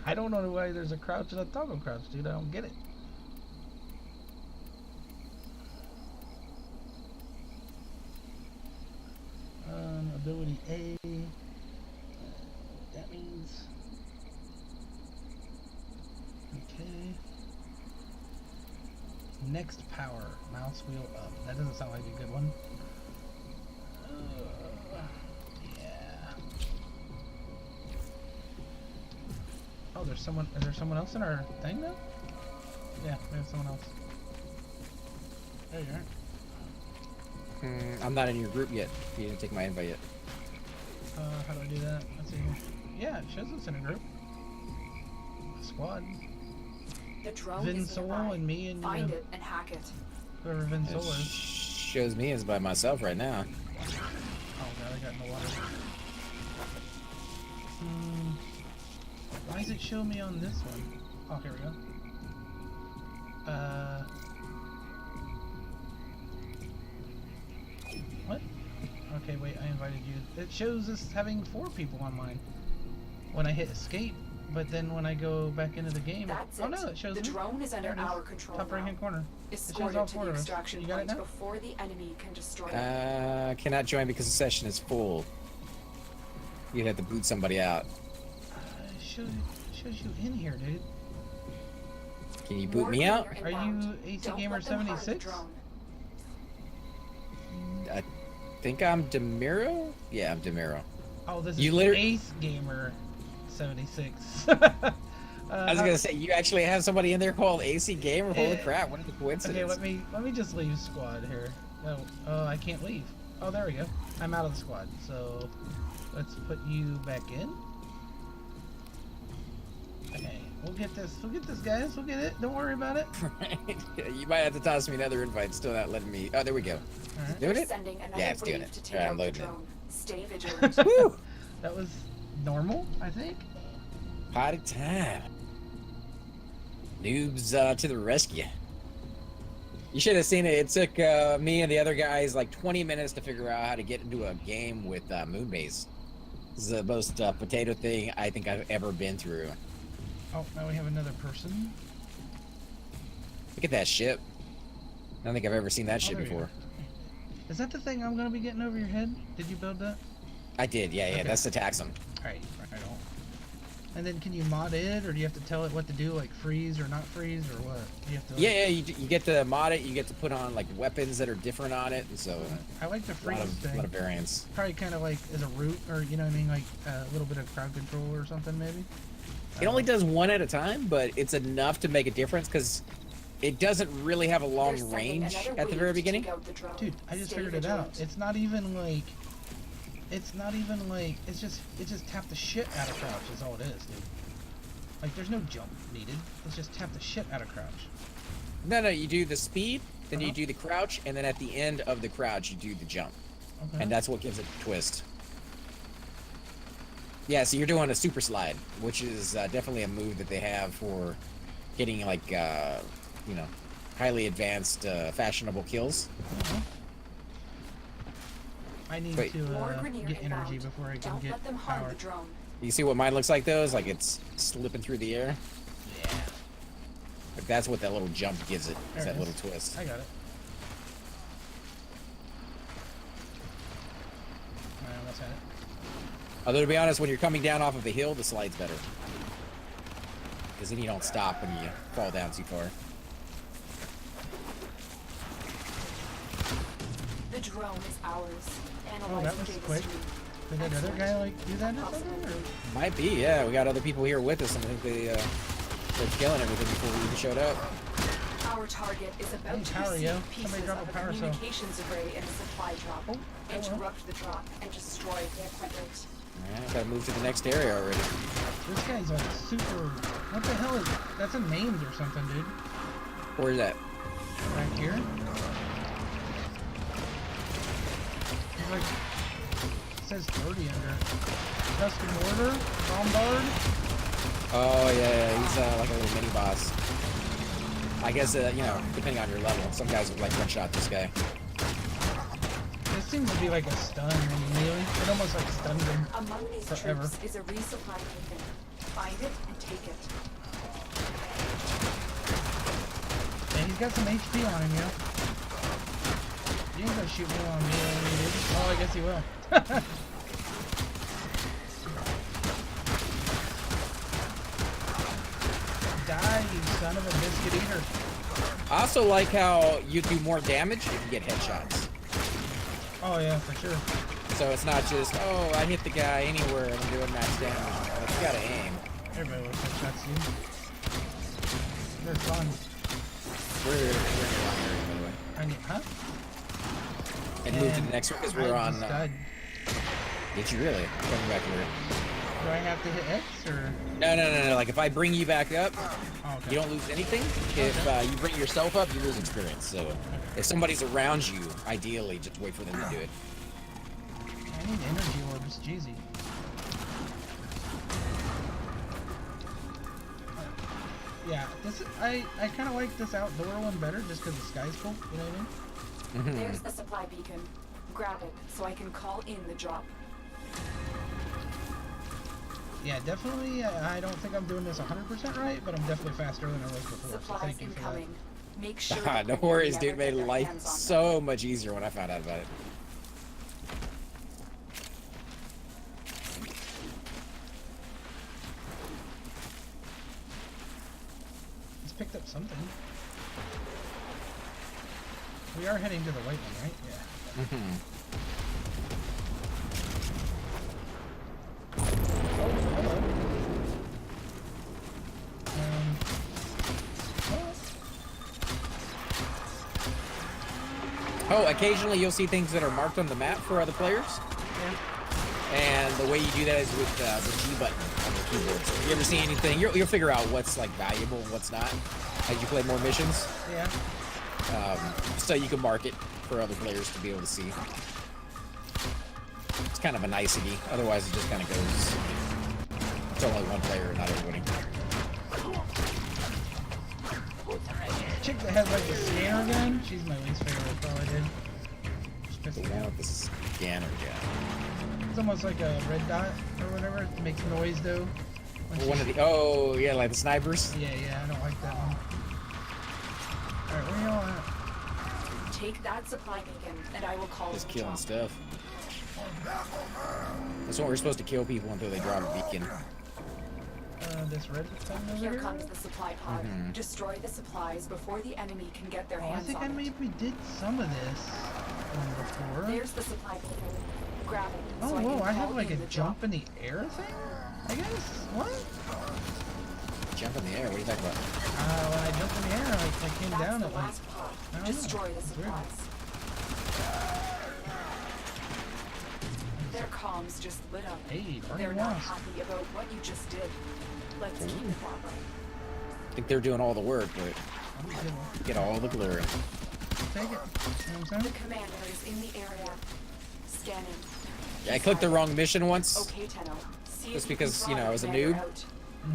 I don't know why there's a crouch and a toggle crouch, dude. I don't get it. Ability A. What that means. Okay. Next power. Mouse wheel up. That doesn't sound like a good one. Yeah. Oh, there's someone. Is there someone else in our thing now? Yeah, we have someone else. There you are. I'm not in your group yet. You didn't take my invite yet. How do I do that? Let's see here. Yeah, it shows us in a group. Squad. The drone Vin is Solo nearby. and me and Find you. it and hack it. Whoever Vin It Solo is. shows me as by myself right now. Oh god, I got in the water. Why does it show me on this one? Oh, here we go. What? Okay, wait, I invited you. It shows us having 4 people on mine when I hit escape, but then when I go back into the game, That's oh it. no, it shows The me. drone is under There it is. our control Top right now. hand corner. It shows Escort all it to 4 the of us. extraction You got it point now? before the enemy can destroy it. Cannot join because the session is full. You'd have to boot somebody out. It shows you in here, dude. Can you boot More me out? clear Are you inbound. AC Don't Gamer let them harm the 76? drone. I think I'm Demiro? Yeah, I'm Demiro. Oh, this You is literally- Ace Gamer 76. I was gonna say, you actually have somebody in there called AC Gamer? Holy Yeah. crap, what a Okay, coincidence. let me just leave squad here. No, I can't leave. Oh, there we go. I'm out of the squad. So let's put you back in. Okay, we'll get this. We'll get this, guys. We'll get it. Don't worry about it. You might have to toss me another invite, still not letting me. Oh, there we go. All right. Doing it? Sending another Yeah, it's doing wave it. to take Alright, I'm out the loading it. drone. Stay vigilant. Woo! That was normal, I think. Party time. Noobs to the rescue. You should have seen it. It took me and the other guys like 20 minutes to figure out how to get into a game with Moonbase. This is the most potato thing I think I've ever been through. Oh, now we have another person. Look at that ship. I don't think I've ever seen that Oh, ship there you before. are. Is that the thing I'm gonna be getting over your head? Did you build that? I did, yeah, Okay. that's the taxon. Right on. And then can you mod it, or do you have to tell it what to do, like freeze or not freeze, or what? You have to. Like, Yeah, you get to mod it, you get to put on like weapons that are different on it, and so I like the a freeze lot thing. of variants. Probably kind of like as a root, or you know what I mean, like a little bit of crowd control or something, maybe. It only does one at a time, but it's enough to make a difference because it doesn't really have a long They're sending range another at the wave very to beginning. take out the drone. Dude, I just Stay figured it out. vigilant. It's not even like. It just tap the shit out of crouch is all it is, dude. Like there's no jump needed. It's just tap the shit out of crouch. No, you do the speed, then you Uh-huh. do the crouch, and then at the end of the crouch, you do the jump. Okay. And that's what gives it the twist. Yeah, so you're doing a super slide, which is definitely a move that they have for getting like, highly advanced, fashionable kills. I need Wait. to More Grenier get energy inbound. before I can Don't get let them harm power. the drone. You see what mine looks like those? Like it's slipping through the air. Yeah, Like that's what that little jump gives it, is There it that is. little twist. I got it. Although to be honest, when you're coming down off of a hill, the slide's better. Because then you don't stop when you fall down too far. The drone is ours. Oh, that was quick. Did that other guy like do that or something? Or? Might be, yeah. We got other people here with us, and I think they're killing everything before we even showed up. Our target is about Hey, to power, receive yo. pieces Somebody drop of a power cell. communications array and a supply drop. Oh, Interrupt the drop and destroy the equipment. Alright, gotta move to the next area already. This guy's like super. What the hell is? That's in names or something, dude. Where's that? Right here. He's like. It says 30 under. Custom order. Bombard. Oh yeah, he's like a little mini boss. I guess you know, depending on your level, some guys would like one-shot this guy. This seems to be like a stun when you melee. It almost like stuns him Among these forever. troops is a resupply beacon. Find it and take it. Yeah, he's got some HP on him, yo. You ain't gonna shoot me while I'm meleeing, dude. Oh, I guess he will. Die, you son of a biscuit eater. I also like how you do more damage if you get headshots. Oh yeah, for sure. So it's not just, oh, I hit the guy anywhere and I'm doing max damage. Like, you gotta aim. Everybody likes headshots, dude. They're fun. We're in the wrong area, by the way. I need, huh? And move to the next one because we're I on. just died. Did you really? I'm coming back here. Do I have to hit X or? No. Like if I bring you back up, Oh, okay. you don't lose anything. If you bring yourself up, you lose experience. So if somebody's around you, ideally, just wait for them to do it. I need energy orbs, jeezy. Yeah, this is, I kind of like this outdoor one better just because the sky's cool. You know what I mean? There's the supply beacon. Grab it so I can call in the drop. Yeah, definitely. I don't think I'm doing this 100% right, but I'm definitely faster than I was before. So Supplies thank you for that. incoming. Make sure No that worries, nobody dude. Made ever get their life hands on them. so much easier when I found out about it. He's picked up something. We are heading to the white one, right? Yeah. Oh, hello. Oh, occasionally you'll see things that are marked on the map for other players. Yeah. And the way you do that is with the G button on your keyboard. So if you ever see anything, you'll figure out what's like valuable and what's not as you play more missions. Yeah. So you can mark it for other players to be able to see. It's kind of a nicety. Otherwise, it just kind of goes. It's only one player, not everybody. Chick that has like the scanner gun, she's my least favorite, probably did. She The pisses me one off. with the scanner guy. It's almost like a red dot or whatever. It makes noise though. when One she's- of the oh yeah, like the snipers. Yeah, I don't like that one. Alright, where y'all at? Take that supply beacon, and I will call Just the killing drop. stuff. That's what we're supposed to kill people until they drop a beacon. This red thing over Here here? comes the supply pod. Mhm. Destroy the supplies before the enemy can get their Oh, I hands think I on it. maybe did some of this one before. There's the supply beacon. Grab it. Oh, so whoa, I I can have call like a in the jump drop. in the air thing? I guess? What? Jump in the air. What are you talking about? When I jumped in the air, I came That's down the at like... last pod. I don't know. Destroy the It's weird. supplies. Their comms just lit up. Hey, party They're not wasp. happy about what you just did. Let's keep it that way. I think they're doing all the work, but I'm just gonna get all the glory. take it. You know what I'm The saying? commander is in the area. Scanning. Yeah, I clicked the wrong mission once, Okay, Tenno. See Just if you can because, draw you know, the I was a commander noob. out.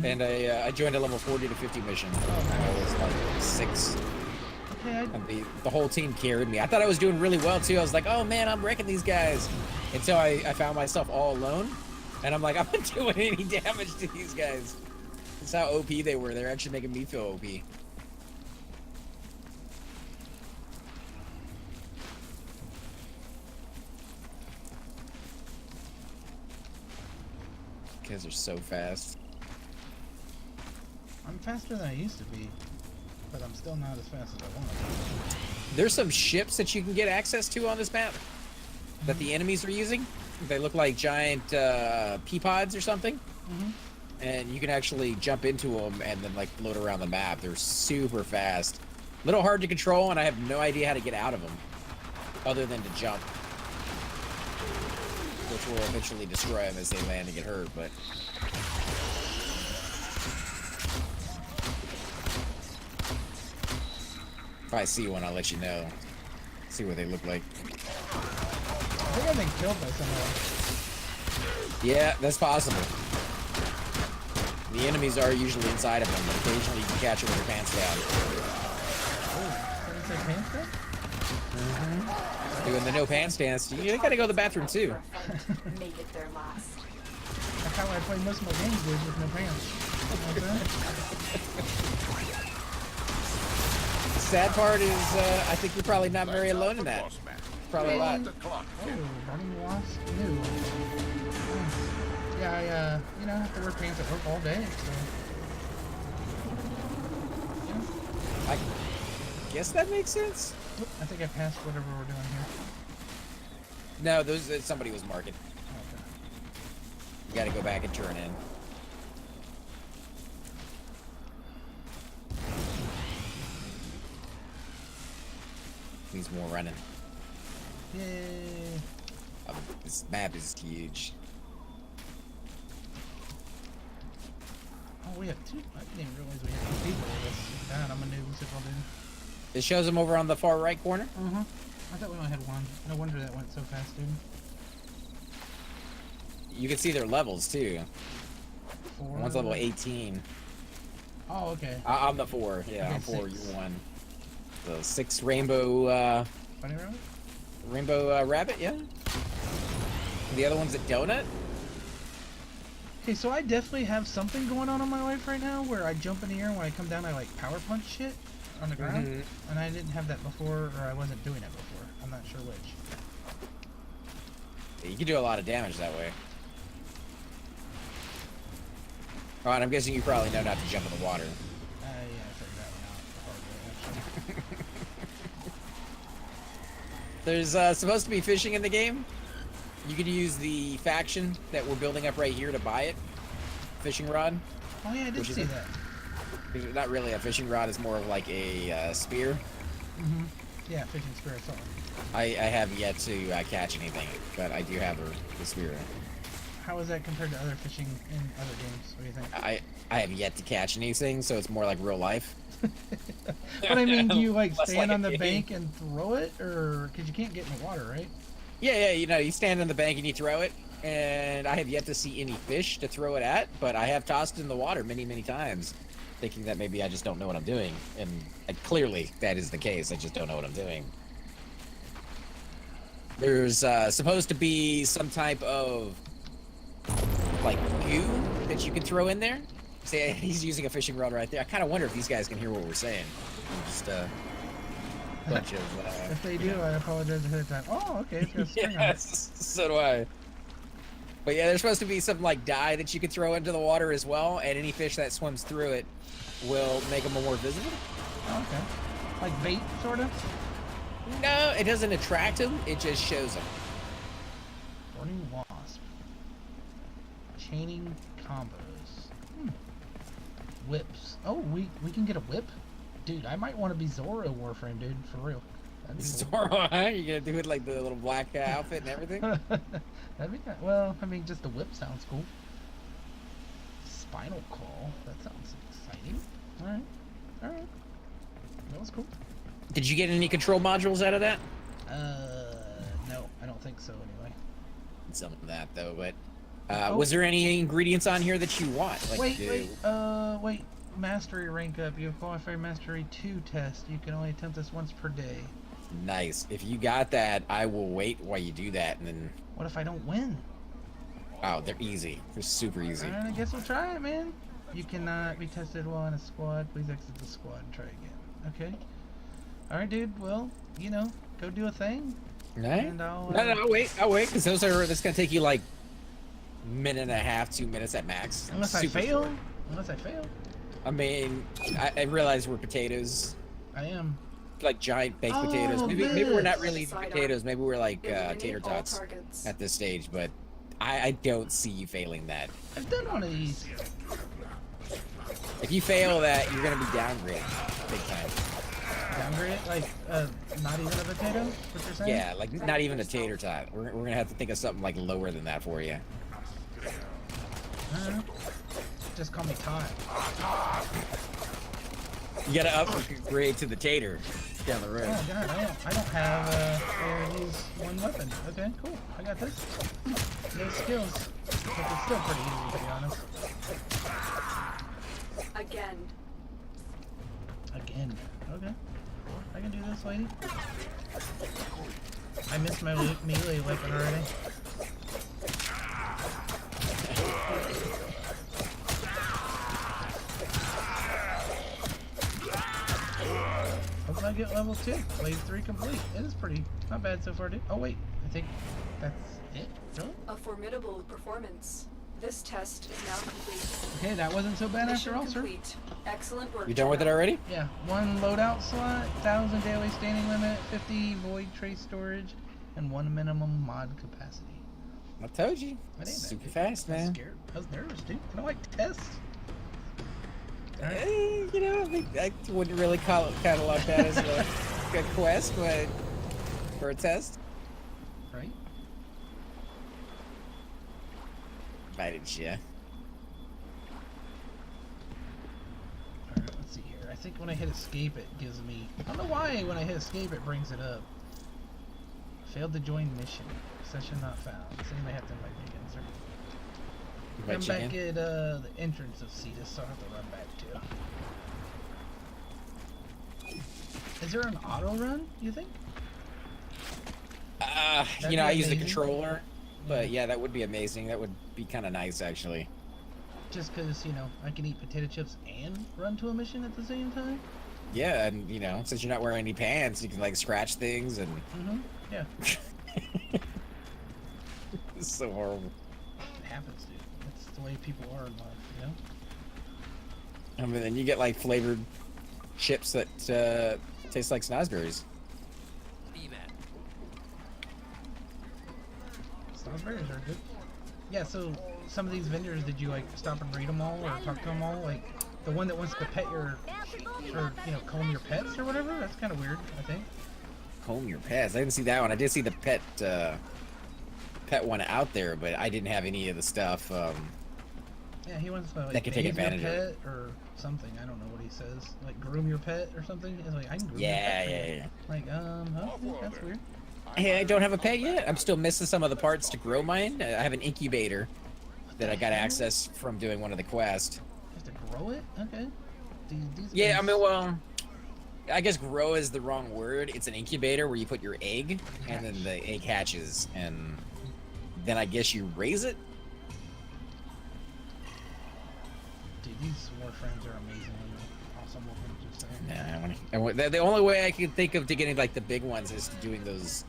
and I joined a level 40 to 50 mission. I was like 6. Okay, And the whole team carried me. I thought I was doing really well too. I was like, oh man, I'm wrecking these guys. Until I found myself all alone. And I'm like, I'm not doing any damage to these guys. That's how OP they were. They're actually making me feel OP. guys are so fast. I'm faster than I used to be, but I'm still not as fast as I want to be. There's some ships that you can get access to on this map that the enemies are using. They look like giant pea pods or something. And you can actually jump into them and then like float around the map. They're super fast. A little hard to control, and I have no idea how to get out of them other than to jump, which will eventually destroy them as they land and get hurt. But if I see one, I'll let you know. See what they look like. I think I've been killed by somebody. Yeah, that's possible. The enemies are usually inside of them, but occasionally you can catch them with your pants down. Oh, did it say pants down? Doing the no pants dance, you gotta go to the bathroom too. Make it their last. That's how I play most of my games, dude, with no pants. You know what I'm saying? Sad part is, I think you're probably not very alone in that. Boss man. Probably a lot. The clock. Oh, running wasp new. Nice. Yeah, I, you know, have to wear pants at work all day, so. Yeah. I guess that makes sense. Oop, I think I passed whatever we're doing here. No, those somebody was marking. Okay. You gotta go back and turn in. Needs more running. Yay. This map is huge. Oh, we have two. I didn't even realize we had two people with us. God, I'm a noob, simple dude. It shows them over on the far right corner. I thought we only had one. No wonder that went so fast, dude. You can see their levels too. Four. One's level 18. Oh, okay. I'm the 4. Yeah, Okay, I'm 4. 6. You're 1. The 6 rainbow Bunny rabbit? rabbit. Yeah. The other one's a donut. Okay, so I definitely have something going on in my life right now where I jump in the air and when I come down I like power punch shit on the ground. And I didn't have that before, or I wasn't doing it before. I'm not sure which. Yeah, you can do a lot of damage that way. Oh, and I'm guessing you probably know not to jump in the water. Yeah, I figured that one out the hard way, actually. There's supposed to be fishing in the game. You could use the faction that we're building up right here to buy it. Fishing rod. Oh yeah, I did Which is see a- that. It's not really a fishing rod. It's more of like a spear. Yeah, fishing spear or something. I have yet to catch anything, but I do have the spear. How is that compared to other fishing in other games? What do you think? I have yet to catch anything, so it's more like real life. But I mean, do you like Less stand like on a the game. bank and throw it, or because you can't get in the water, right? Yeah, you know, you stand on the bank and you throw it, and I have yet to see any fish to throw it at, but I have tossed in the water many, many times, thinking that maybe I just don't know what I'm doing, and clearly that is the case. I just don't know what I'm doing. There's supposed to be some type of like goo that you can throw in there. See, he's using a fishing rod right there. I kind of wonder if these guys can hear what we're saying. I'm just a bunch of. If they do, I apologize ahead of time. Oh, okay, it's got a string on it. Yes, so do I. But yeah, there's supposed to be some like dye that you can throw into the water as well, and any fish that swims through it will make them more visible. Okay. Like bait, sort of? No, it doesn't attract them. It just shows them. Burning wasp. Chaining combos. Whips. Oh, we can get a whip? Dude, I might want to be Zorro Warframe, dude, for real. That'd be cool. Zorro, huh? You gonna do it like the little black outfit and everything? That'd be kind well, I mean, just the whip sounds cool. Spinal Call. That sounds exciting. Alright. Alright. That was cool. Did you get any control modules out of that? No, I don't think so anyway. Some of that though, but Oh. was there any ingredients on here that you want? Like, Wait. Mastery rank up. You have qualified Mastery 2 test. You can only attempt this once per day. Nice. If you got that, I will wait while you do that, and then. What if I don't win? Oh, they're easy. They're super easy. Alright, I guess we'll try it, man. You cannot be tested while in a squad. Please exit the squad and try again. Okay. Alright, dude. Well, you know, go do a thing. Right? And I'll, No, I'll wait, because that's gonna take you like minute and a half, 2 minutes at max. Unless I Super fail. short. Unless I fail. I mean, I realize we're potatoes, I am. like giant baked potatoes. Oh, Maybe we're not this. really potatoes. Maybe we're like Eliminate tater all tots targets. at this stage. But I don't see you failing that. I've done one of these. If you fail that, you're gonna be downgraded big time. Downgrade? Like, not even a potato? What you're saying? Yeah, like not even a tater tot. We're gonna have to think of something like lower than that for you. Just call me Todd. You gotta upgrade to the tater down the road. Oh god, I don't have I use one weapon. Okay, cool. I got this. No skills. But it's still pretty easy to be honest. Again. Again. Okay. I can do this, lady. I missed my melee weapon already. Hope I get level 2. Wave 3 complete. It is pretty not bad so far, dude. Oh wait, I think that's it. Really? A formidable performance. This test is now complete. Okay, that wasn't so bad after Mission all, sir. complete. Excellent work. You done with it General. already? Yeah, 1 loadout slot, 1,000 daily standing limit, 50 void trace storage, and 1 minimum mod capacity. I told you. That ain't Super bad. fast, I was man. scared. I was nervous, dude. I don't like tests. You know, I wouldn't really catalog that as a good quest, but for a test, Right? invited you. Alright, let's see here. I think when I hit escape, it gives me... I don't know why when I hit escape, it brings it up. Failed to join mission. Session not found. So you may have to invite me again, sir. I'm Invite back you in. at the entrance of Cetus, so I'll have to run back too. Is there an auto run, you think? That'd You know, be I use the amazing. controller, but yeah, that would be amazing. That would be kind of nice, actually. Just because, you know, I can eat potato chips and run to a mission at the same time? Yeah, and you know, since you're not wearing any pants, you can like scratch things and. Mm-hmm. Yeah. It's so horrible. It happens, dude. That's the way people are in life, you know? I mean, then you get like flavored chips that taste like snozzberries. Snozzberries are good. Yeah, so some of these vendors, did you like stop and read them all or talk to them all? Like the one that wants to pet your, or you know, comb your pets or whatever? That's kind of weird, I think. Comb your pets. I didn't see that one. I did see the pet one out there, but I didn't have any of the stuff. Yeah, he wants to like That can take bathe your advantage of it. pet or something. I don't know what he says. Like groom your pet or something. It's like I can groom your Yeah, pet for you. yeah. Like okay, that's weird. Hey, I don't have a pet yet. I'm still missing some of the parts to grow mine. I have an incubator that I got access from doing one of the quests. You have to grow it. Okay. These Yeah, I things- mean, well, I guess grow is the wrong word. It's an incubator where you put your egg, and then the egg hatches, and then I guess you raise it. Dude, these warframes are amazing. Awesome weapons, just saying. Nah, the only way I can think of to getting like the big ones is doing those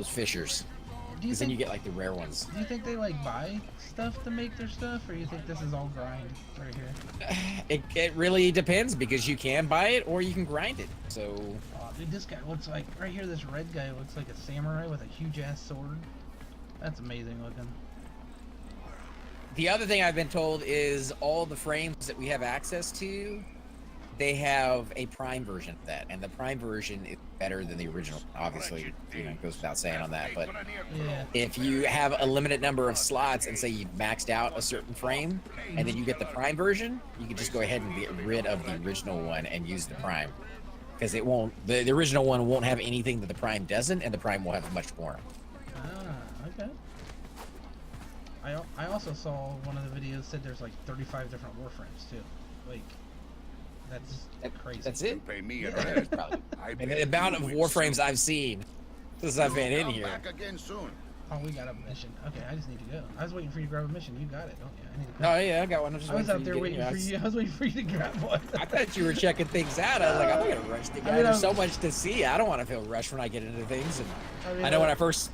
fishers, Do you because then you think? get like the rare ones. Do you think they like buy stuff to make their stuff, or you think this is all grind right here? It really depends, because you can buy it or you can grind it. So Oh, dude, this guy looks like right here. This red guy looks like a samurai with a huge ass sword. That's amazing looking. the other thing I've been told is all the frames that we have access to, they have a Prime version of that, and the Prime version is better than the original. Obviously, you know, it goes without saying on that, but Yeah. if you have a limited number of slots and say you've maxed out a certain frame, and then you get the Prime version, you can just go ahead and get rid of the original one and use the Prime, because it won't. The original one won't have anything that the Prime doesn't, and the Prime will have much more. Ah, okay. I also saw one of the videos said there's like 35 different warframes too. Like, that's crazy. That's it. You pay me a Yeah. rent. Probably. I And pay the amount of you with warframes some. I've seen since I've been in Come here. back again soon. Oh, we got a mission. Okay, I just need to go. I was waiting for you to grab a mission. You got it, don't you? I need to go. Oh yeah, I got one. I'm just I was waiting out for there you to waiting get for here. you. I was waiting for you to grab one. I thought you were checking things out. I was like, I'm not gonna rush the guy. I mean, There's I'm- so much to see. I don't want to feel rushed when I get into things. And mean, I know when I first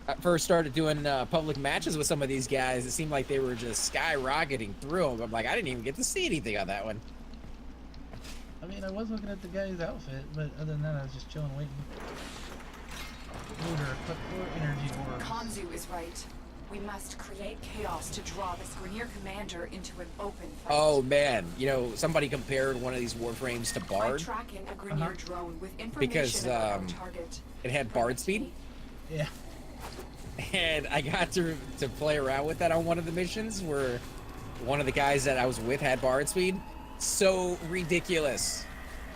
I first started doing public matches with some of these guys, it seemed like they were just skyrocketing through them. I'm like, I didn't even get to see anything on that one. I mean, I was looking at the guy's outfit, but other than that, I was just chilling, waiting. Looter, equip 4 energy orbs. Kanzu is right. We must create chaos to draw this Grenier commander into an open fight. Oh man, you know, somebody compared one of these warframes to I'm Bard. tracking a Grenier drone with information Because, about our target. It had Bard speed. Yeah. And I got to play around with that on one of the missions where one of the guys that I was with had Bard speed. So ridiculous.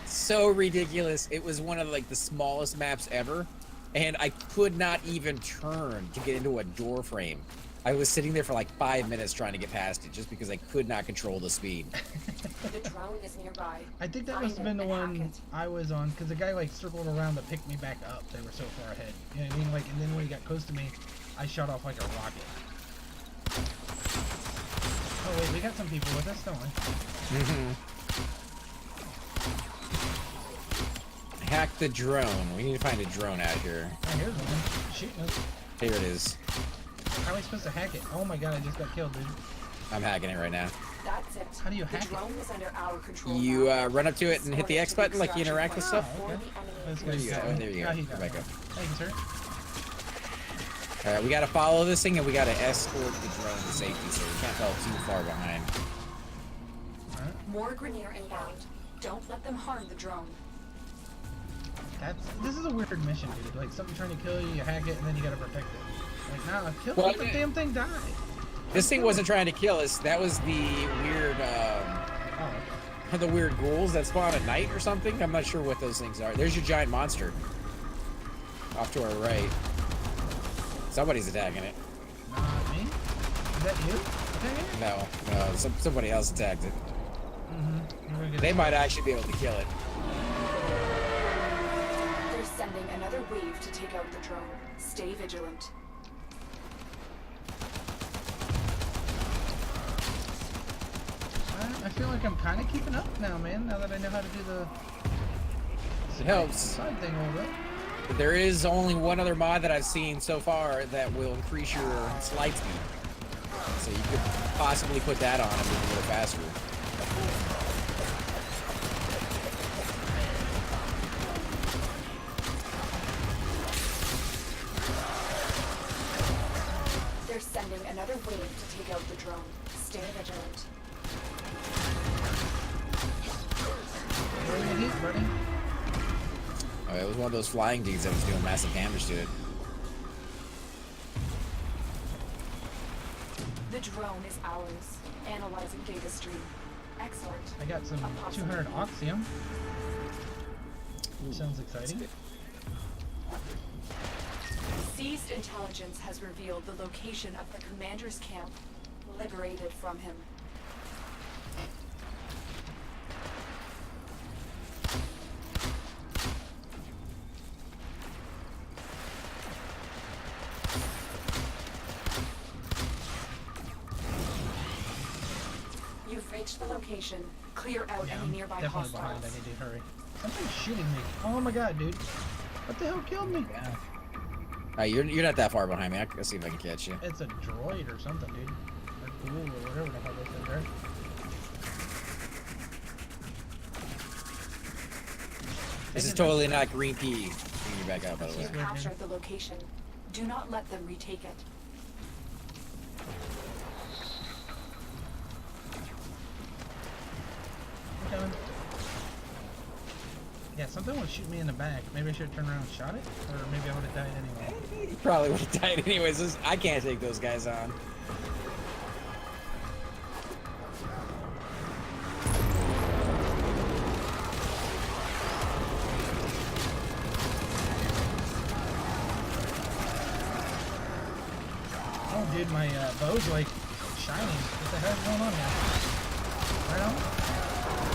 So ridiculous. It was one of like the smallest maps ever. And I could not even turn to get into a door frame. I was sitting there for like 5 minutes trying to get past it just because I could not control the speed. The drone is nearby. I think that Find must have it been the and hack one it. I was on, because the guy like circled around to pick me back up. They were so far ahead. You know what I mean? Like, and then when he got close to me, I shot off like a rocket. Oh wait, we got some people with us, don't we? Mm-hmm. Hack the drone. We need to find a drone out here. Oh, here's one. Shooting us. Here it is. How am I supposed to hack it? Oh my god, I just got killed, dude. I'm hacking it right now. That's it. How do you hack the drone is under our control. You now. run up to it and hit the X button like you interact with stuff. Oh, okay. Let's There you go. There you go. he got Back me. up. Thank you, sir. All right, we got to follow this thing and we got to escort the drone to safety so we can't fall too far behind. More Grenier inbound. Don't let them harm the drone. This is a weird mission, dude. Like, something trying to kill you, you hack it, and then you gotta protect it. Like, nah, kill Well, it, the damn thing died. This thing wasn't trying to kill us. That was the weird, Oh, the weird ghouls that spawn at night or something. I'm not sure what those things are. There's your giant monster. Off to our right. Somebody's attacking it. not me? Is that you? Okay. No, somebody else attacked it. Mm-hmm. They might actually be able to kill it. They're sending another wave to take out the drone. Stay vigilant. I feel like I'm kind of keeping up now, man. Now that I know how to do the It helps. side thing a little bit. But there is only one other mod that I've seen so far that will increase your slide speed. So you could possibly put that on and move a little faster. They're sending another wave to take out the drone. Stay vigilant. Where are you hit, buddy? Oh, it was one of those flying dudes that was doing massive damage to it. The drone is ours. Analyzing data stream. Excellent. I got some 200 oxium. Sounds exciting. Seized intelligence has revealed the location of the commander's camp. Liberated from him. You've reached the location. Clear out Yeah, any I'm nearby definitely behind. I hostiles. need to hurry. Something's shooting me. Oh my god, dude. What the hell killed me? You're not that far behind me. I'll see if I can catch you. It's a droid or something, dude. Or ghoul or whatever the hell this is, right? This is totally not green pea. Bring you back out, by the way. You've captured the location. Do not let them retake it. I'm coming. Yeah, something was shooting me in the back. Maybe I should have turned around and shot it? Or maybe I would have died anyway. You probably would have died anyways. I can't take those guys on. Oh, dude, my bow's like shining. What the hell's going on here? Right on.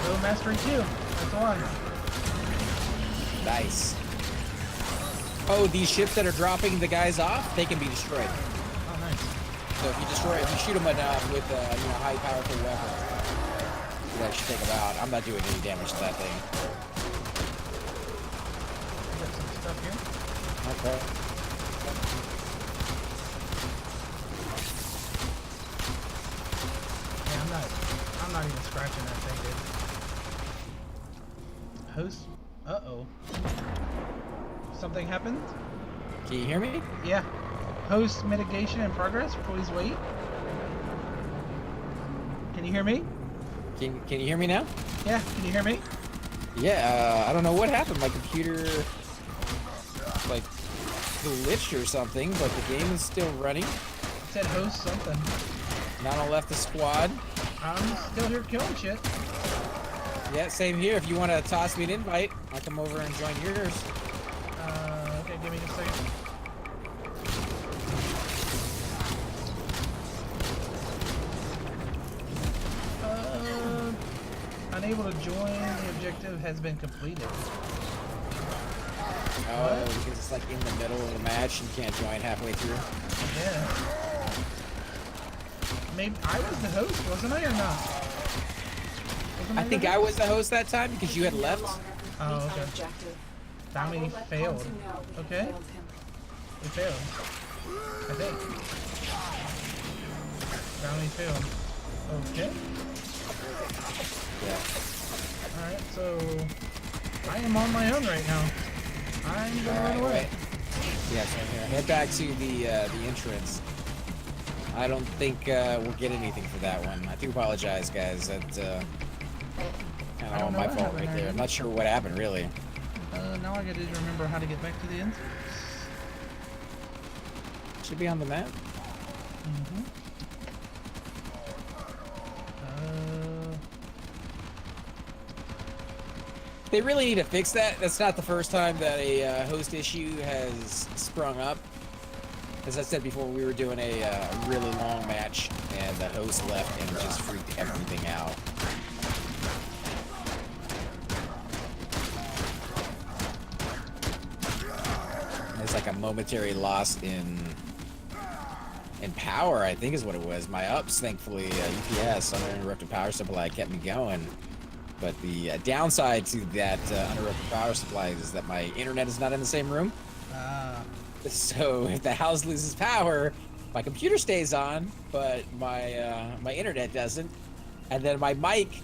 Bow mastery 2. That's the one. Nice. Oh, these ships that are dropping the guys off, they can be destroyed. Oh, nice. So if you shoot them enough with high powerful weapons, you can actually take them out. I'm not doing any damage to that thing. I got some stuff here. Okay. I'm not even scratching that thing, dude. Host. Uh-oh. Something happened? Can you hear me? Yeah. Host mitigation in progress. Please wait. Can you hear me? Can you hear me now? Yeah. Can you hear me? Yeah, I don't know what happened. My computer, like, glitched or something, but the game is still running. It said host something. Nana left the squad. I'm still here killing shit. Yeah, same here. If you want to toss me an invite, I'll come over and join yours. Okay, give me a second. Unable to join. The objective has been completed. Oh, because it's like in the middle of the match and you can't join halfway through. Yeah. Maybe I was the host, wasn't I, or not? I think I was the host that time because you had left. Oh, okay. Bounty failed. Okay. It failed. I think. Bounty failed. Okay. Yeah. Alright, so I am on my own right now. I'm gonna run away. Yeah, so here, head back to the entrance. I don't think we'll get anything for that one. I do apologize, guys. That kind of all my fault right there. I'm not sure what happened, really. Now I gotta remember how to get back to the entrance. Should be on the map. Mm-hmm. They really need to fix that. That's not the first time that a host issue has sprung up. As I said before, we were doing a really long match, and the host left and just freaked everything out. It's like a momentary loss in power, I think is what it was. My ups, thankfully, UPS, uninterrupted power supply, kept me going. But the downside to that uninterrupted power supply is that my internet is not in the same room. So if the house loses power, my computer stays on, but my my internet doesn't. And then my mic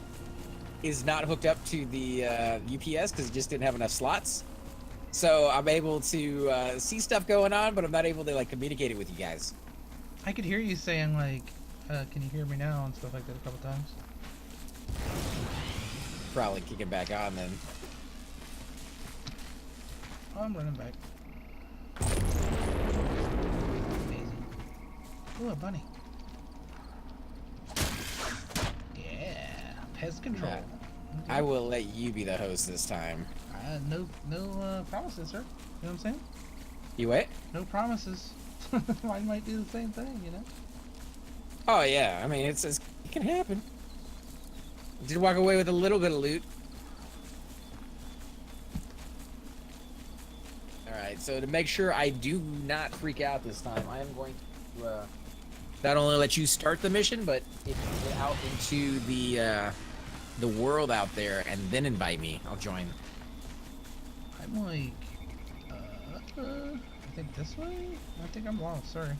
is not hooked up to the UPS because it just didn't have enough slots. So I'm able to see stuff going on, but I'm not able to like communicate it with you guys. I could hear you saying like, "Can you hear me now?" and stuff like that a couple times. Probably kick it back on then. Oh, I'm running back. Amazing. Ooh, a bunny. Yeah, pest control. Yeah. Okay. I will let you be the host this time. No promises, sir. You know what I'm saying? You what? No promises. I might do the same thing, you know? Oh yeah, I mean it can happen. Did walk away with a little bit of loot. Alright, so to make sure I do not freak out this time, I am going to not only let you start the mission, but if you get out into the world out there and then invite me, I'll join. I'm like, I think this way? I think I'm lost, sorry.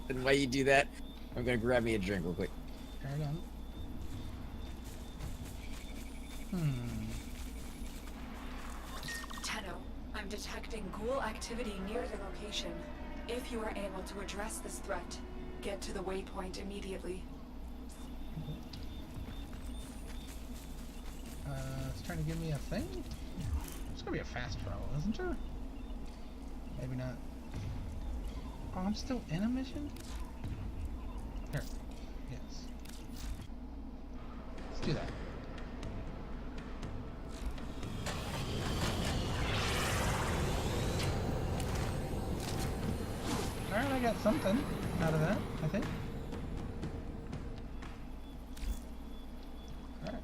And while you do that, I'm gonna grab me a drink real quick. Hold on. Tenno, I'm detecting ghoul activity near the location. If you are able to address this threat, get to the waypoint immediately. It's trying to give me a thing? It's gonna be a fast travel, isn't there? Maybe not. Oh, I'm still in a mission? Here. Yes. Let's do that. Alright, I got something out of that, I think. Alright.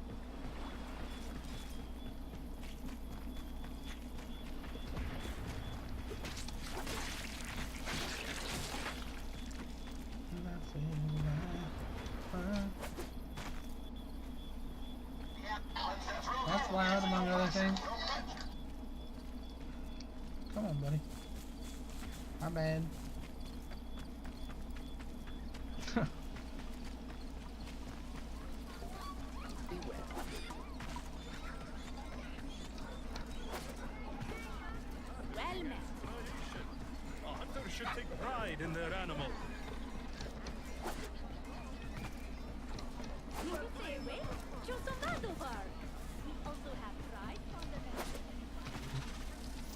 That's loud, among other things. Come on, buddy. My bad. pride in their animal.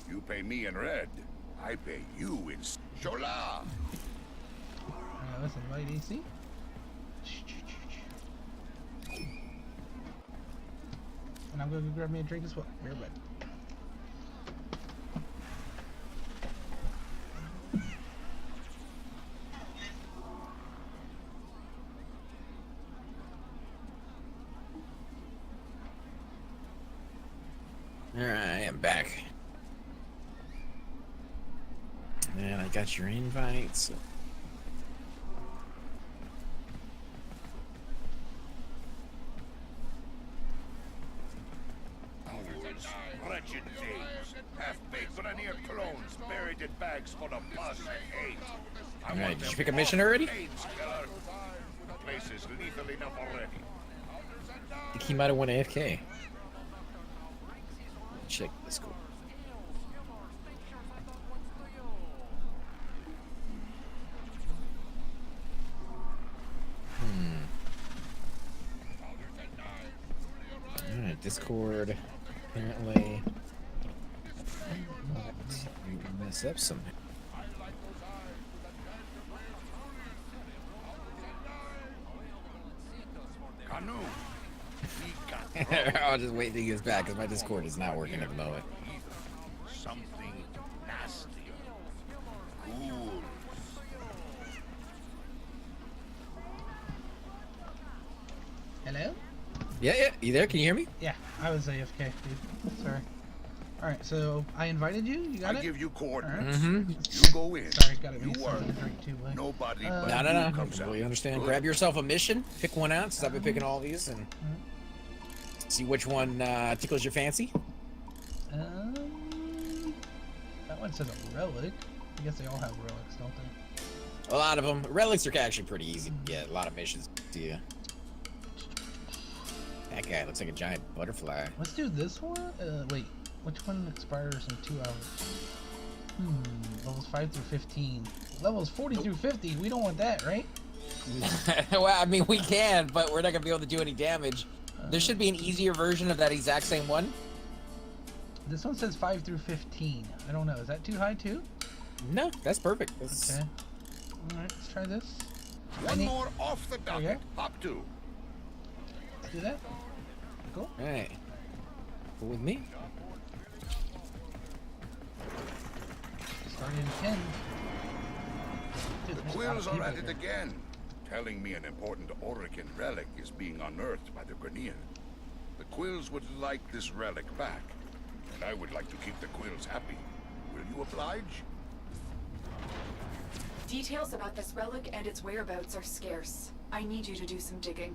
You pay me in red. I pay you in Shola. Let's invite AC. And I'm gonna go grab me a drink as well. Be right back. Alright, I'm back. And I got your invites. Wretched things. Half-baked Grenier clones buried in bags full of pus and hate. Alright, did you pick a mission already? The place is lethal enough already. I think he might have went AFK. Check this go. Alright, Discord. Apparently. You mess up somehow. Canoe. I'll just wait till he gets back because my Discord is not working at the moment. Something nasty. Ghouls. Hello? Yeah, you there? Can you hear me? Yeah, I was AFK, dude. Sorry. Alright, so I invited you. You got I it? give you coordinates. Mm-hmm. You go in. Sorry, gotta You be something to work. drink too, but Nobody No, but No. you comes out. Completely understand. Good. Grab yourself a mission. Pick one out, since I've been picking all these, and see which one tickles your fancy. That one says a relic. I guess they all have relics, don't they? A lot of them. Relics are actually pretty easy to get. A lot of missions to you. That guy looks like a giant butterfly. Let's do this one. Wait, which one expires in 2 hours? Levels 5 through 15. Levels 40 through 50. We don't want that, right? Well, I mean, we can, but we're not gonna be able to do any damage. There should be an easier version of that exact same one. This one says 5 through 15. I don't know. Is that too high too? No, that's perfect. That's... Okay. All right, let's try this. One more off the There you docket. Hop to. Let's do that. Cool. All right. Cool with me. Starting in 10. Dude, The there's a lot Quills of are people at it here. again, telling me an important Orican relic is being unearthed by the Grenier. The Quills would like this relic back, and I would like to keep the Quills happy. Will you oblige? Details about this relic and its whereabouts are scarce. I need you to do some digging.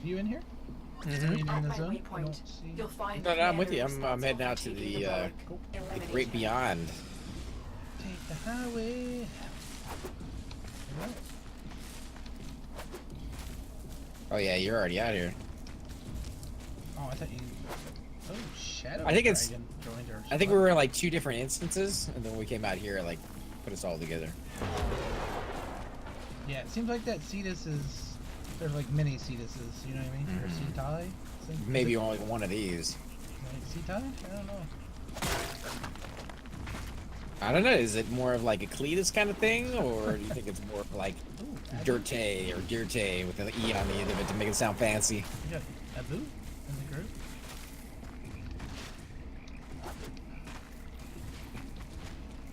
You in here? Mm-hmm. Are you in At the my zone? I waypoint, don't see- you'll find. No, I'm with you. commanders I'm heading out to responsible for the, taking relic. the Eliminate great it. beyond. Take the highway. Alright. Oh yeah, you're already out here. Oh, I thought you. Oh, Shadow. I think it's- Dragon joined our I think we spot. were in like 2 different instances, and then we came out here, like, put us all together. Yeah, it seems like that Cetus is. There's like mini Cetuses, you know what I mean? Or Cetai? Maybe only one of these. Cetai? I don't know. I don't know. Is it more of like a Cletus kind of thing, or do you think it's more of like Ooh, Dirte or Dirte with an E on the end of it to make it sound fancy? We got Abu in the group.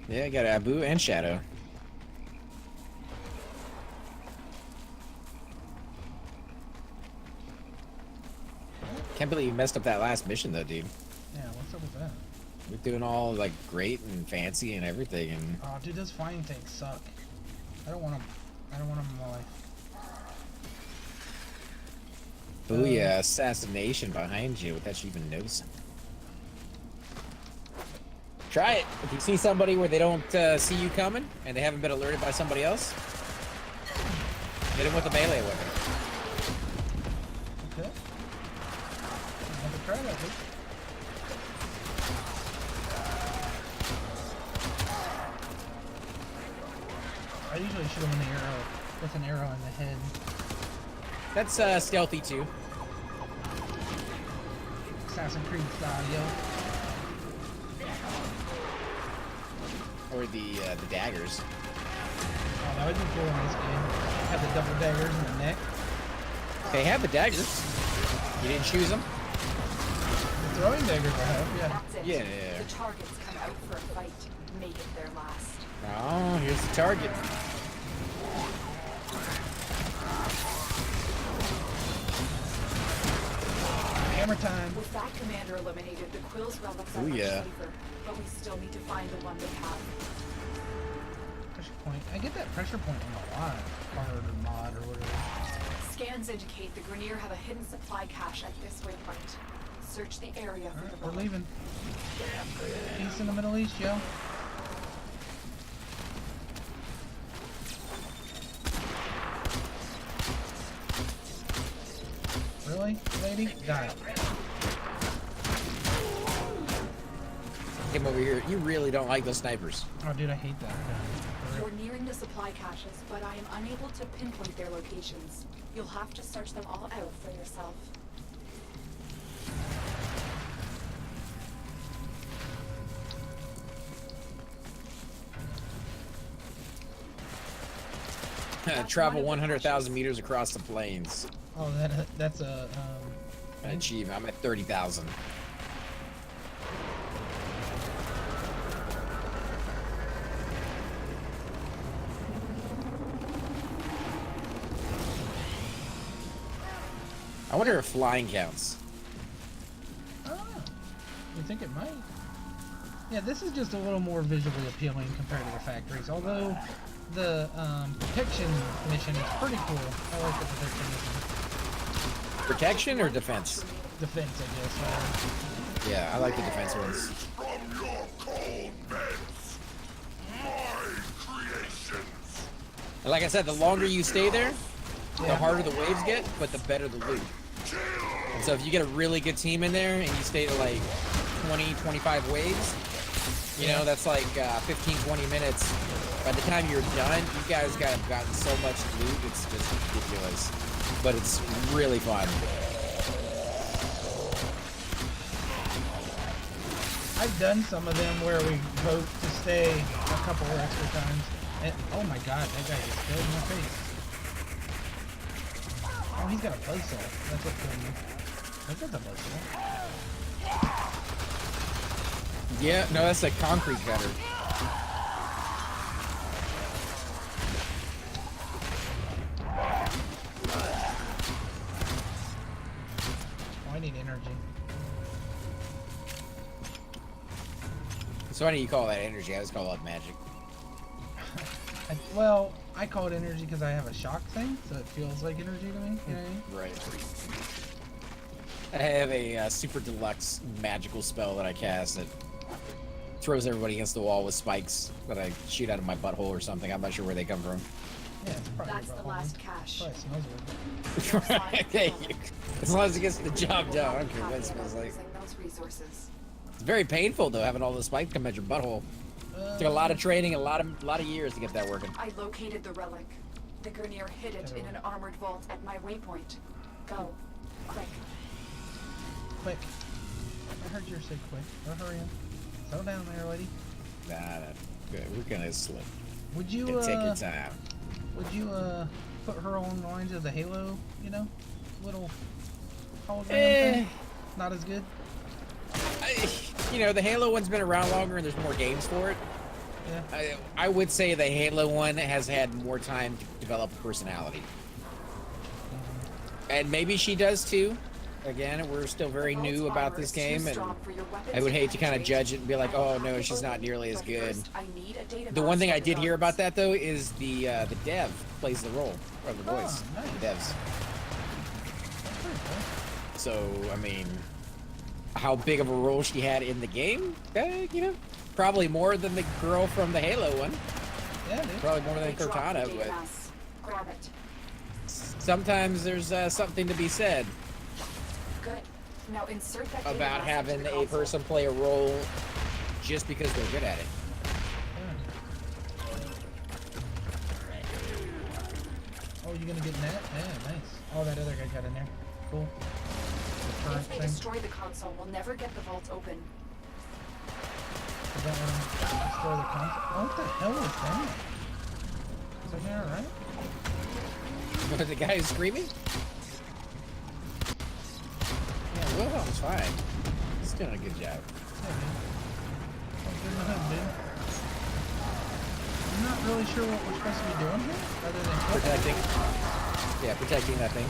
Yeah, I got Abu and Shadow. Can't believe you messed up that last mission though, dude. Yeah, what's up with that? We're doing all like great and fancy and everything, and Oh, dude, those flying things suck. I don't want them. I don't want them in my life. booyah, assassination behind you without you even noticing. Try it. If you see somebody where they don't see you coming and they haven't been alerted by somebody else, hit them with a melee weapon. Okay. I'll have to try that, dude. them an arrow with an arrow in the head. That's stealthy too. Assassin's Creed style, yo. Or the daggers. Oh, that would be cool in this game. Have the double daggers in the neck. They have the daggers. You didn't choose them? The throwing daggers I have, yeah. That's it. Yeah. The targets come out for a fight. Make it their last. Oh, here's the target. Hammer time. With that commander eliminated, the Quill's relics are Ooh, much yeah. safer. But we still need to find the one they have. Pressure point. I get that pressure point in a lot. Card or mod or whatever. Scans indicate the Grenier have a hidden supply cache at this waypoint. Search the area for Alright, the we're relic. leaving. Peace in the Middle East, yo. Really, lady? Die. Come over here. You really don't like those snipers. Oh, dude, I hate that. For You're real. nearing the supply caches, but I am unable to pinpoint their locations. You'll have to search them all out for yourself. Travel 100,000 meters across the plains. Oh, that's a Achievement. I'm at 30,000. I wonder if flying counts. Oh, you think it might? Yeah, this is just a little more visually appealing compared to the factories. Although the protection mission is pretty cool. I like the protection mission. Protection or defense? Defense, I guess. Yeah, I like the defense ones. From your cold beds, my creations. And like I said, the longer you stay there, the Yeah. harder the waves get, but the better the loot. And so if you get a really good team in there and you stay to like 20, 25 waves, you know, that's like 15, 20 minutes. By the time you're done, you guys have gotten so much loot, it's just ridiculous. But it's really fun. I've done some of them where we vote to stay a couple of extra times. And, oh my god, that guy just killed my face. Oh, he's got a playsaw. That's what killed me. I think that's a playsaw. Yeah, no, that's a concrete cutter. Oh, I need energy. So why do you call that energy? I just call that magic. Well, I call it energy because I have a shock thing, so it feels like energy to me. You know what I mean? Right. I have a super deluxe magical spell that I cast that throws everybody against the wall with spikes that I shoot out of my butthole or something. I'm not sure where they come from. Yeah, it's probably That's about the one. last cache. Probably smells weird. Right, thank you. As long as it gets the job done, I don't care what it smells like. Using those resources. It's very painful though, having all the spikes come at your butthole. Took a lot of training, a lot of years to get that working. I located the relic. The Grenier hid it in an armored vault at my waypoint. Go. Quick. Quick. I heard you say quick. Oh, hurry up. Settle down there, lady. Nah, good. We're gonna slip. Would you, Take your time. Would you, put her on the lines of the Halo, you know? Little hologram thing? Not as good? You know, the Halo one's been around longer and there's more games for it. Yeah. I would say the Halo one has had more time to develop a personality. And maybe she does too. Again, we're still very new about this game, and I would hate to kind of judge it and be like, oh no, she's not nearly as good. The one thing I did hear about that though is the dev plays the role, or the voice, nice. the devs. That's pretty cool. So, I mean, how big of a role she had in the game? You know, probably more than the girl from the Halo one. Yeah, dude. Probably more than Cortana, but Grab it. sometimes there's something to be said Good. Now insert that data about mass having into the a console. person play a role just because they're good at it. you gonna get net? Yeah, nice. Oh, that other guy got in there. Cool. The turret If they thing. destroy the console, we'll never get the vault open. I don't want to destroy the console. Oh, what the hell is that? Is that guy alright? But the guy who's screaming? Yeah, Wilhelm's fine. He's doing a good job. Yeah, man. Oh, good in the hood, dude. I'm not really sure what we're supposed to be doing here, other than Protecting. Yeah, protecting that thing.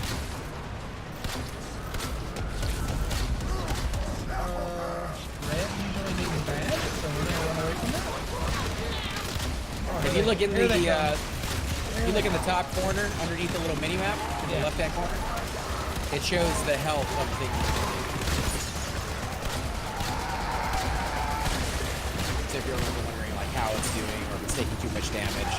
Red usually means bad, so we're gonna run away from that. Oh, If you look in here the they come. if you look in the top corner underneath the little mini map in the Yeah. left hand corner, it shows the health of the thing. So if you're wondering like how it's doing or if it's taking too much damage.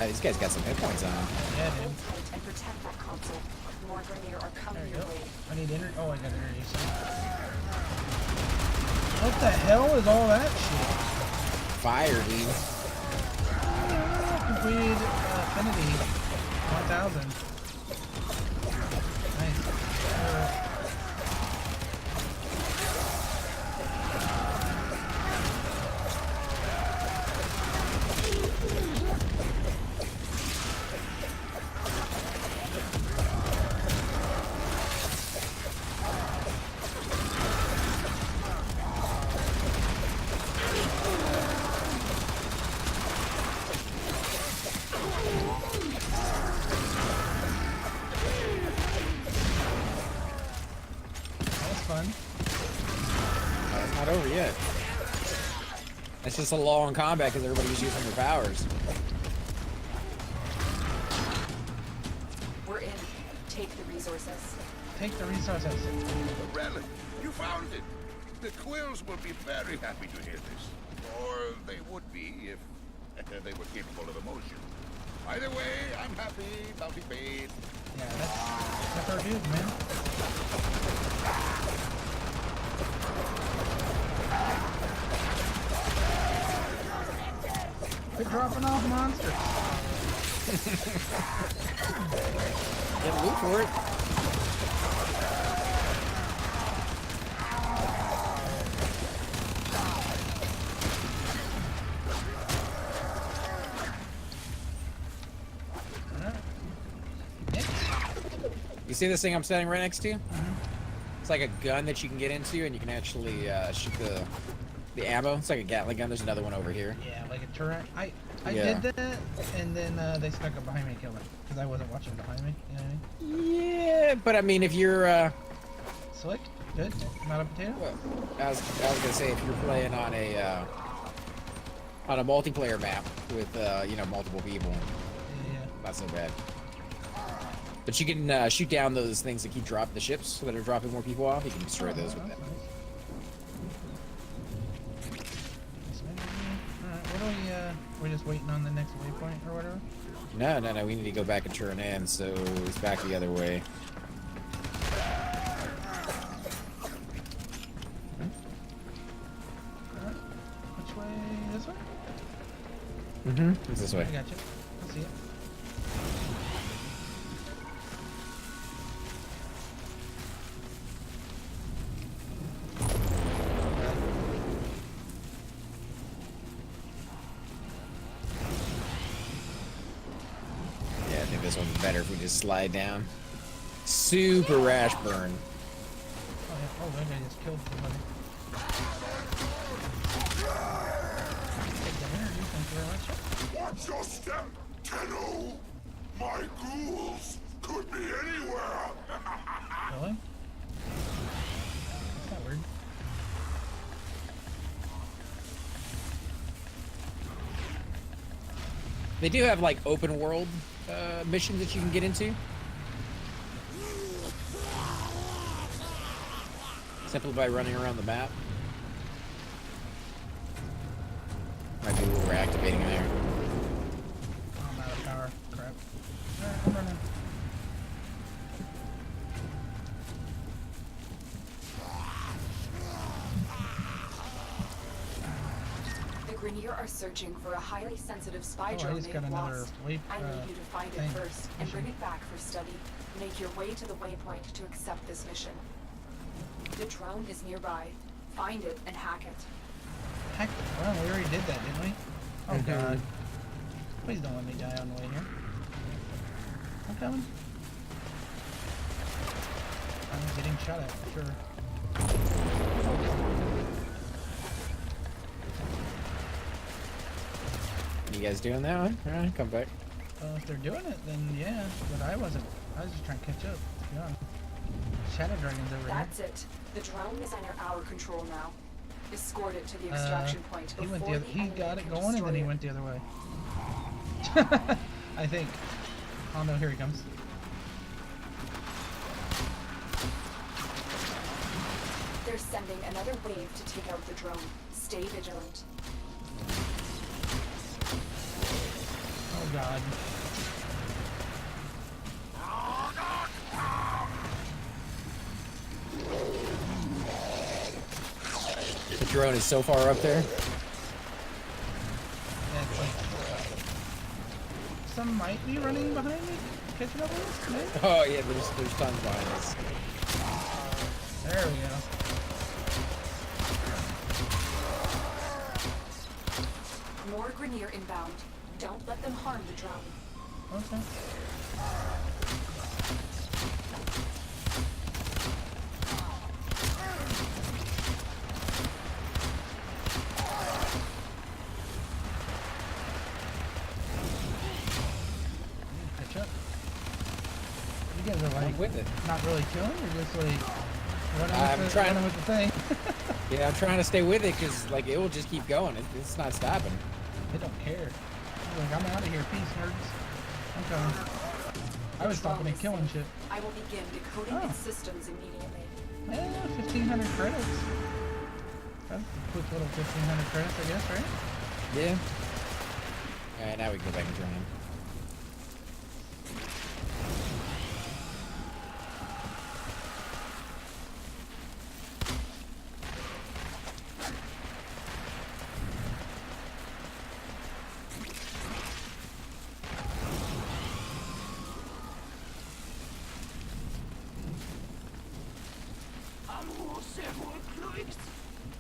These guys got some hit points on them. Yeah, dude. Hold tight and protect that console. More Grenier are There coming you your go. way. I need energy. Oh, I got energy. So. What the hell is all that shit? Fire, dude. Completed affinity 1000. Nice. Fun. It's not over yet. It's just a long combat because everybody's using their powers. We're in. Take the resources. Take the resources. The relic. You found it. The Quills will be very happy to hear this. Or they would be if they were capable of emotion. Either way, I'm happy. Bounty paid. Yeah, that's our dude, man. Quit dropping off monsters. Get loot for it. You see this thing I'm standing right next to? Mm-hmm. It's like a gun that you can get into, and you can actually shoot the ammo. It's like a Gatling gun. There's another one over here. Yeah, like a turret. I Yeah. did that, and then they snuck up behind me and killed me because I wasn't watching behind me. You know what I mean? Yeah, but I mean, if you're, Slick, good, not a potato. well, I was gonna say if you're playing on a multiplayer map with you know, multiple people, Yeah. not so bad. But you can shoot down those things that keep dropping the ships that are dropping more people off. You can destroy those with that. Alright, what are we're just waiting on the next waypoint or whatever? No. We need to go back and turn in, so it's back the other way. Alright, which way? This way? Mm-hmm. It's this way. I got you. I see it. Yeah, I think this one's better if we just slide down. Super rash burn. Oh, yeah. Oh, that guy just killed somebody. Take the energy, thank you very much. Watch your step, Tenno! My ghouls could be anywhere! Really? That's not weird. They do have like open world missions that you can get into. Simply by running around the map. Might be what we're activating there. Oh, I'm out of power. Crap. Alright, I'm running. The Grineer are searching for a highly sensitive spy Oh, drone he's got they've another lost. wave. I need you to find it thing. first and bring Mission. it back for study. Make your way to the waypoint to accept this mission. The drone is nearby. Find it and hack it. Heck, well, we already did that, didn't we? Oh Mhm. god. Please don't let me die on the way here. I'm coming. I'm getting shot at, for sure. You guys doing that one? Alright, come back. If they're doing it, then yeah. But I wasn't. I was just trying to catch up. Yeah. Shadow Dragon's over That's it. The drone is under our control now. Escort it to the here. extraction point He went before the other. He enemy got it can going, and destroy then he it. went the other way. I think. Oh no! Here he comes. They're sending another wave to take out the drone. Stay vigilant. Oh god. The drone is so far up there. Yeah, it's like, some might be running behind me, catching up with us. Maybe? Oh yeah, there's tons behind us. There we go. More Grineer inbound. Don't let them harm the drone. Okay. Catch up. You guys are like I'm with it. not really killing, you're just like I'm trying- running with the thing. Yeah, I'm trying to stay with it because like it will just keep going. It's not stopping. They don't care. Like, I'm out of here. Peace, nerds. I'm coming. I was stopping and killing shit. I will begin decoding Oh. its systems immediately. Yeah, 1,500 credits. That's a quick little 1,500 credits, I guess, right? Yeah. Alright, now we can go back and join him.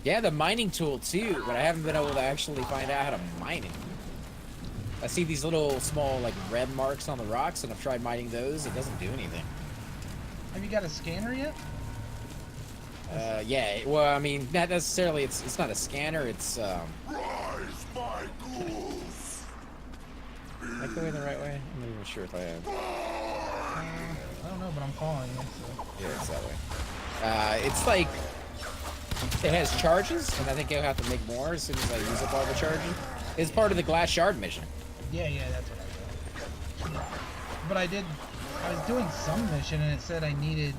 Yeah, the mining tool too, but I haven't been able to actually find out how to mine it. I see these little small like red marks on the rocks, and I've tried mining those. It doesn't do anything. Have you got a scanner yet? Yeah. Well, I mean, not necessarily. It's not a scanner. It's Rise, my ghouls! Am I going the right way? I'm not even sure if I am. I don't know, but I'm following you, so. Yeah, it's that way. It's like it has charges, and I think I'll have to make more as soon as I use up all the charges. It's part of the glass shard mission. Yeah, that's what I did. But I was doing some mission and it said I needed,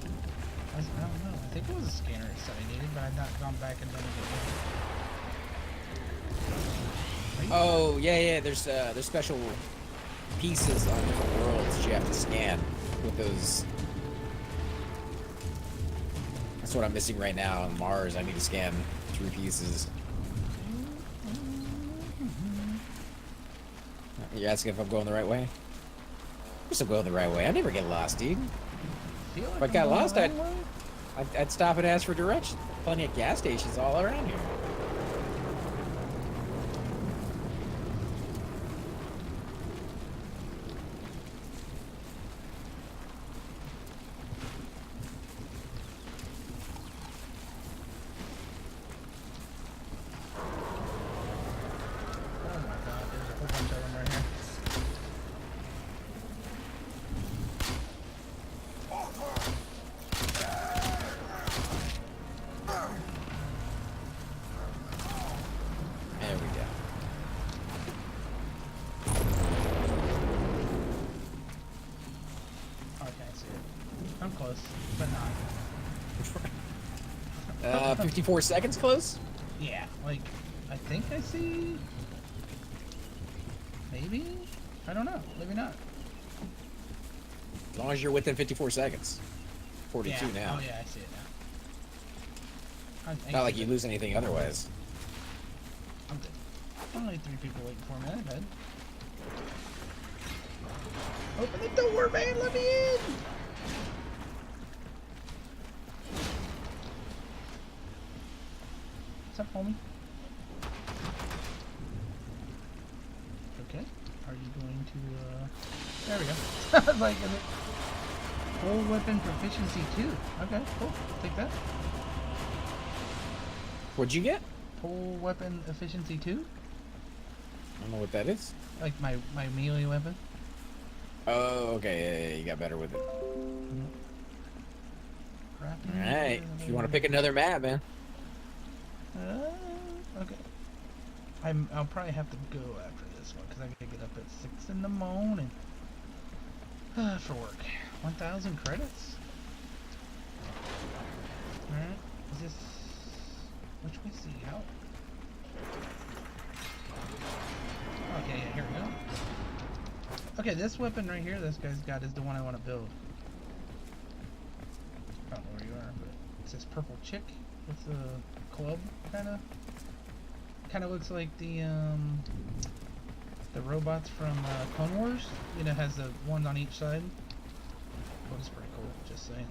I don't know, I think it was a scanner it said I needed, but I've not gone back and done it again. Oh yeah. There's special pieces on different worlds that you have to scan with those. That's what I'm missing right now on Mars. I need to scan 3 pieces. You're asking if I'm going the right way? Of course I'm going the right way. I never get lost, dude. Feel like If I I'm got going lost, the I'd right way? I'd stop and ask for directions. Plenty of gas stations all around here. Oh my god, there's a whole bunch of them right here. There we go. Oh, I can't see it. I'm close, but not. 54 seconds close? Yeah, like, I think I see... Maybe? I don't know. Maybe not. As long as you're within 54 seconds. 42 yeah. now. Oh yeah, I see it now. Not like you lose anything otherwise. I'm good. Only 3 people waiting for me. That ain't bad. Open the door, man. Let me in. What's up, homie? Okay. Are you going to, there we go. I was like, is it full weapon proficiency 2? Okay, cool. Take that. What'd you get? Full weapon efficiency 2? I don't know what that is. Like my melee weapon. Oh, okay. Yeah, you got better with it. Crafting. Alright. If you want to pick another map, man. Okay. I'll probably have to go after this one because I gotta get up at 6 in the morning for work. 1,000 credits. All right. Is this which way is the out? Okay, yeah, here we go. Okay, this weapon right here, this guy's got, is the one I want to build. I don't know where you are, but it's this purple chick with the club, kind of looks like the robots from Clone Wars. You know, has the ones on each side. Oh, it's pretty cool. Just saying.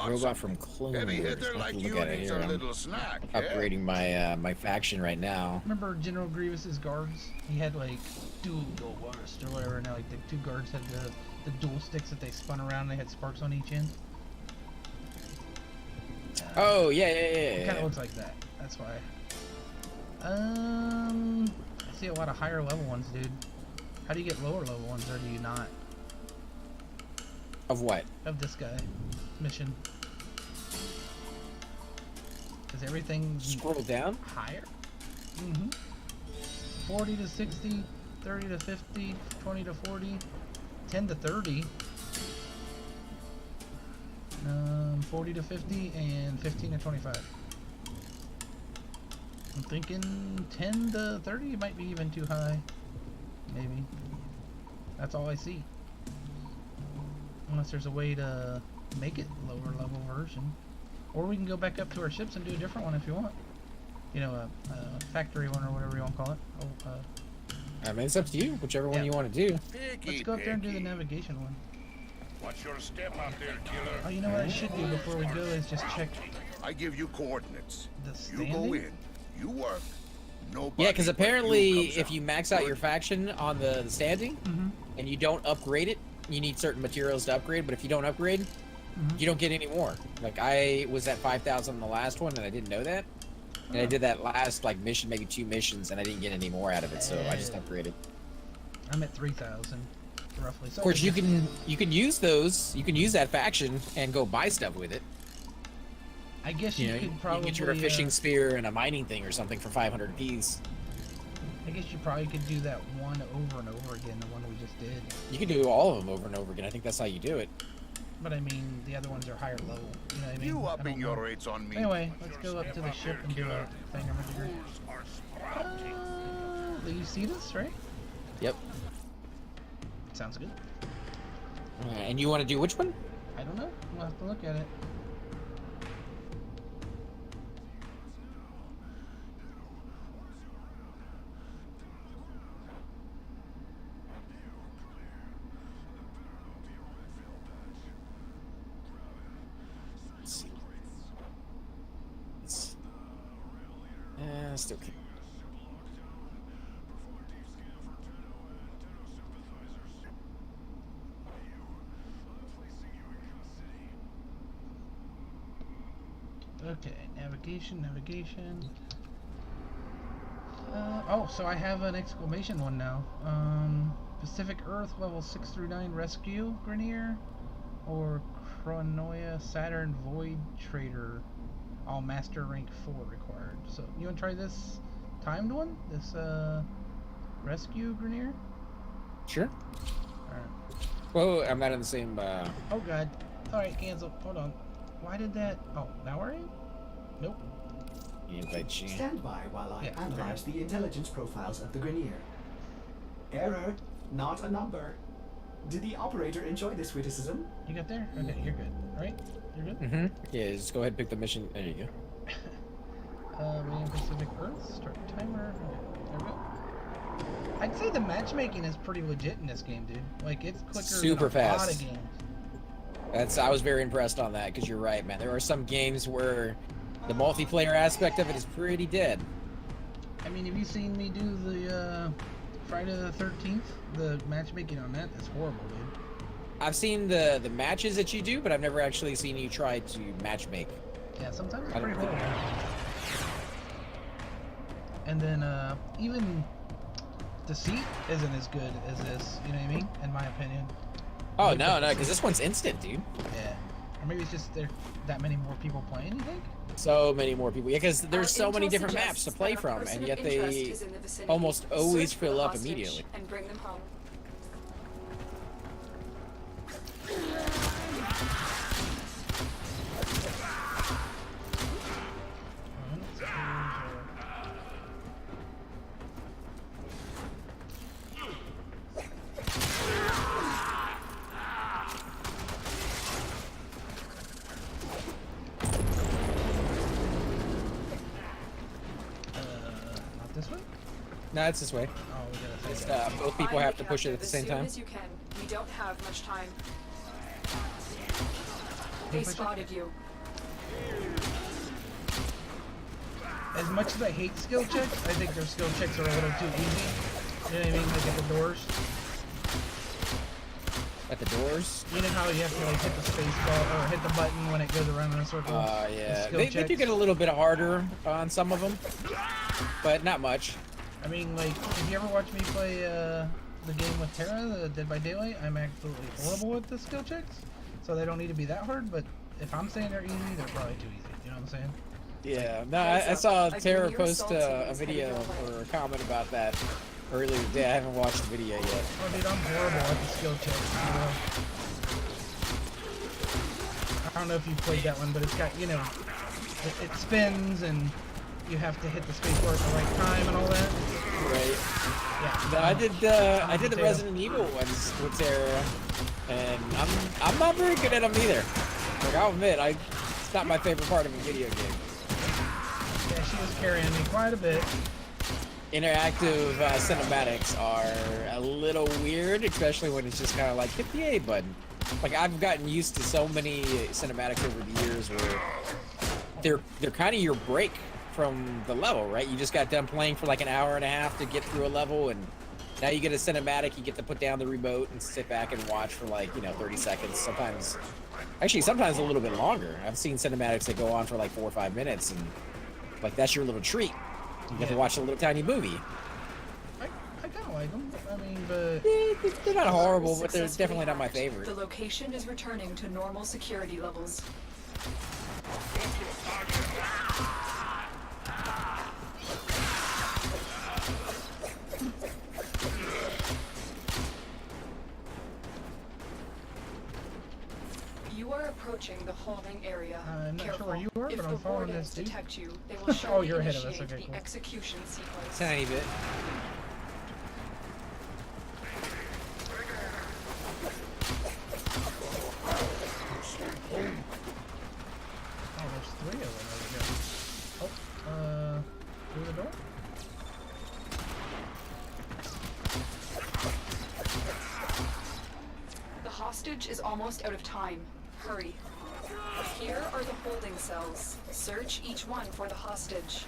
Robot from Clone Wars. Heavy hitter I have like to you look at it needs here. a I'm little snack. upgrading my my faction right now. Remember General Grievous's guards? He had like dual burst or whatever. Now like the 2 guards had the dual sticks that they spun around. And they had sparks on each end. Oh yeah. It kind of looks like that. That's why. I see a lot of higher level ones, dude. How do you get lower level ones, or do you not? Of what? Of this guy mission. Because everything's Scroll down. higher. 40 to 60, 30 to 50, 20 to 40, 10 to 30. 40 to 50 and 15 to 25. I'm thinking 10 to 30 might be even too high. Maybe. That's all I see. Unless there's a way to make it lower level version. Or we can go back up to our ships and do a different one if you want. You know, a factory one or whatever you want to call it. I mean, it's up to you. Whichever one you want to do. Let's go up there and do the navigation one. Watch your step out there, killer. Oh, you know what I should do before we go is just check I give you coordinates. the You go standing. in. You work. Nobody Yeah, because but you apparently, comes if out. you max out your faction on the standing and you don't upgrade it, you need certain materials to upgrade. But if you don't upgrade, you don't get any more. Like I was at 5,000 in the last one, and I didn't know that. And I did that last like mission, maybe 2 missions, and I didn't get any more out of it, so I just upgraded. I'm at 3,000 roughly. So Of course, you can use those. You can use that faction and go buy stuff with it. I guess You you know, could you probably can get your fishing spear and a mining thing or something for 500 apiece. I guess you probably could do that one over and over again, the one we just did. You can do all of them over and over again. I think that's how you do it. But I mean, the other ones are higher level. You know what I mean? You I upping don't your know. rates on me. Anyway, Watch let's your go up step to the out ship there, and do killer. a thingamajigger. Fools are sprouting. You see this, right? Yep. Sounds good. And you want to do which one? I don't know. We'll have to look at it. Let's see. Still okay. Okay, navigation. Oh, so I have an exclamation one now. Pacific Earth level 6 through 9 rescue Grenier, or Chronoia Saturn Void Trader, all master rank 4 required. So you want to try this timed one? This rescue Grenier? Sure. Alright. Whoa, I'm not in the same. Oh god. Alright, cancel. Hold on. Why did that? Oh, now we're in? Nope. Invite you. Stand by while I Yeah, analyze the intelligence profiles of the Grenier. Error, not a number. Did the operator enjoy this witticism? You got there? Okay, you're good. Right? You're good? Mm-hmm. Yeah, just go ahead and pick the mission. There you go. William Pacific Earth, start timer. Okay. There we go. I'd say the matchmaking is pretty legit in this game, dude. Like, it's quicker Super than a lot fast. of games. I was very impressed on that, because you're right, man. There are some games where the multiplayer aspect of it is pretty dead. I mean, have you seen me do the Friday the 13th? The matchmaking on that is horrible, dude. I've seen the matches that you do, but I've never actually seen you try to matchmake. Yeah, sometimes it's I don't pretty horrible. And then even Deceit isn't as good as this, you know what I mean? In my opinion. Oh, no, because this one's instant, dude. Yeah. Or maybe it's just there that many more people playing, you think? So many more people. Yeah, because there's so many Intel different maps suggests to play that a from, person and of yet interest they is in the vicinity. almost always Search for fill the up hostage immediately. And bring them home. Not this way? No, it's this way. Oh, we gotta Just, take it. both people Find have the to push it at captive the same as soon time. as you can. We don't have much time. They push it? spotted you. As much as I hate skill checks, I think their skill checks are a little too easy. You know what I mean? Like at the doors. At the doors? You know how you have to like hit the space bar or hit the button when it goes around in a circle? The Yeah. skill They do checks. get a little bit harder on some of them, but not much. I mean, like, if you ever watch me play the game with Terra, the Dead by Daylight, I'm absolutely horrible with the skill checks. So they don't need to be that hard, but if I'm saying they're easy, they're probably too easy. You know what I'm saying? Yeah. No, I saw I Tara think your post assault team a is heading video your way. or a comment about that earlier today. I haven't watched the video yet. Oh, dude, I'm horrible at the skill checks. You know? I don't know if you've played that one, but it's got, you know, it spins and you have to hit the space bar at the right time and all that. Right. Yeah. No, I did the Resident Evil ones with Tara, and I'm not very good at them either. Like, I'll admit, it's not my favorite part of a video game. Yeah, she was carrying me quite a bit. Interactive cinematics are a little weird, especially when it's just kind of like hit the A button. Like, I've gotten used to so many cinematics over the years where they're kind of your break from the level, right? You just got done playing for like an hour and a half to get through a level, and now you get a cinematic, you get to put down the remote and sit back and watch for like, 30 seconds. Sometimes a little bit longer. I've seen cinematics that go on for like 4 or 5 minutes, and like that's your little treat. You get to watch a little tiny movie. I kind of like them. I mean, but They're not horrible, but they're Successfully definitely not my hacked. favorite. The location is returning to normal security levels. You are approaching the holding area. I'm not sure Careful. where you are, If but I'm the following wardens this dude. detect you, they will Oh, surely you're ahead of us. initiate Okay, the cool. execution sequence. Tiny bit. Oh, there's 3 of them over here. Oh, through the door? The hostage is almost out of time. Hurry. Here are the holding cells. Search each one for the hostage.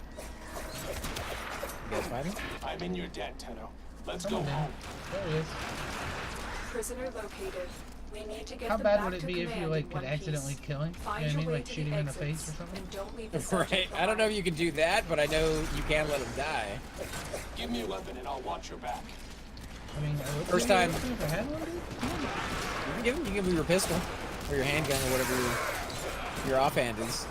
You guys find me? I'm in your debt, Tenno. Let's Come go on, man. home. There he is. Prisoner located. We need to get How them bad back would it to be if you command like in could one accidentally piece. kill him? Find You know what I your mean? way Like to shoot the him in the face exits, or something? and don't leave the Right. subject I don't know if behind. you can do that, but I know you can let them die. Give me a weapon and I'll watch your back. I mean, I would First give you a time- weapon if I had one, dude. You can give them your pistol or your handgun or whatever your offhand is.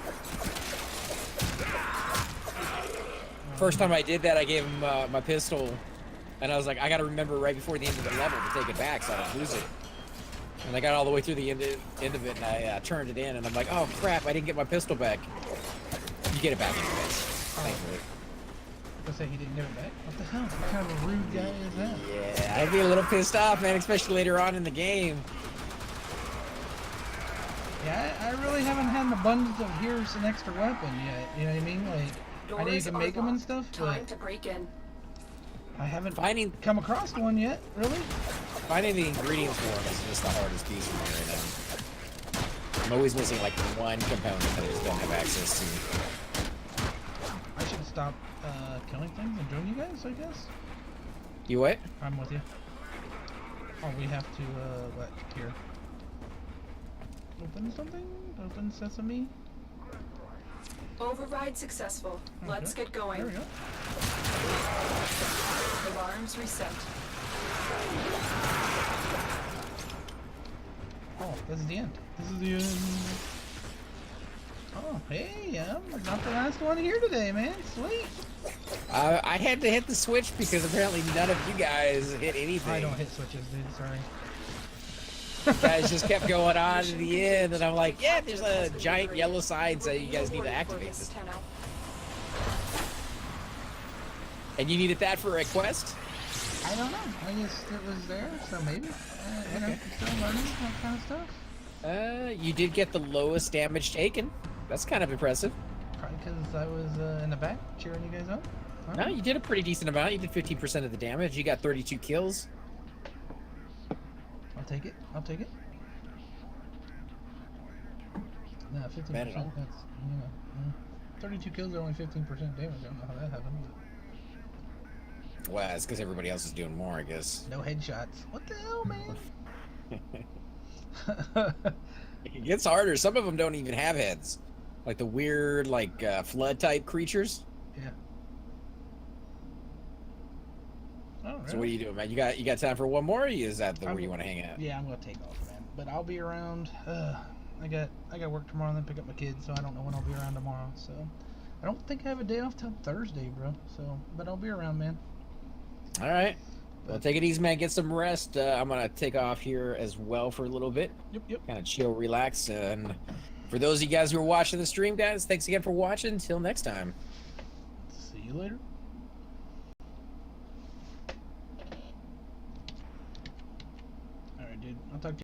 First time I did that, I gave him my pistol, and I was like, I gotta remember right before the end of the level to take it back so I don't lose it. And I got all the way through the end of it, and I turned it in, and I'm like, oh crap, I didn't get my pistol back. You get it back anyways, thankfully. I say he didn't give it back. What the hell? What kind of a rude guy is that? Yeah, I'd be a little pissed off, man, especially later on in the game. Yeah, I really haven't had an abundance of here's an extra weapon yet. You know what I mean? Like, I know you Doors can are make them and locked. stuff, Time but to break in. I haven't Finding come across one yet, really. finding the ingredients for them is just the hardest piece for me right now. I'm always missing like one component that I just don't have access to. I should stop killing things and join you guys, I guess. You what? I'm with you. Oh, we have to, what, here. Open something? Open sesame? Override successful. Let's get going. There we go. Alarms reset. Oh, this is the end. This is the end. Oh, hey, I'm not the last one here today, man. Sweet. I had to hit the switch because apparently none of you guys hit anything. I don't hit switches, dude. Sorry. You guys just kept going on to the end, and I'm like, yeah, there's a giant yellow sign saying you guys need to activate this. And you needed that for a quest? I don't know. I guess it was there, so maybe. You know, still learning that kind of stuff. You did get the lowest damage taken. That's kind of impressive. Probably because I was in the back cheering you guys on. No, you did a pretty decent amount. You did 15% of the damage. You got 32 kills. I'll take it. I'll take it. No, 15%. Bad at all. That's, you know, 32 kills are only 15% damage. I don't know how that happened. Well, it's because everybody else is doing more, I guess. No headshots. What the hell, man? It gets harder. Some of them don't even have heads. Like the weird, like, flood-type creatures. Yeah. Oh, really? So what are you doing, man? You got time for one more, or is that the where you want to hang out? Yeah, I'm gonna take off, man. But I'll be around. I got work tomorrow, and then pick up my kids, so I don't know when I'll be around tomorrow. So I don't think I have a day off till Thursday, bro. So, but I'll be around, man. All right. Well, take it easy, man. Get some rest. I'm gonna take off here as well for a little bit. Yep. Kind of chill, relax, and for those of you guys who are watching the stream, guys, thanks again for watching. Until next time. See you later. All right, dude. I'll talk to you.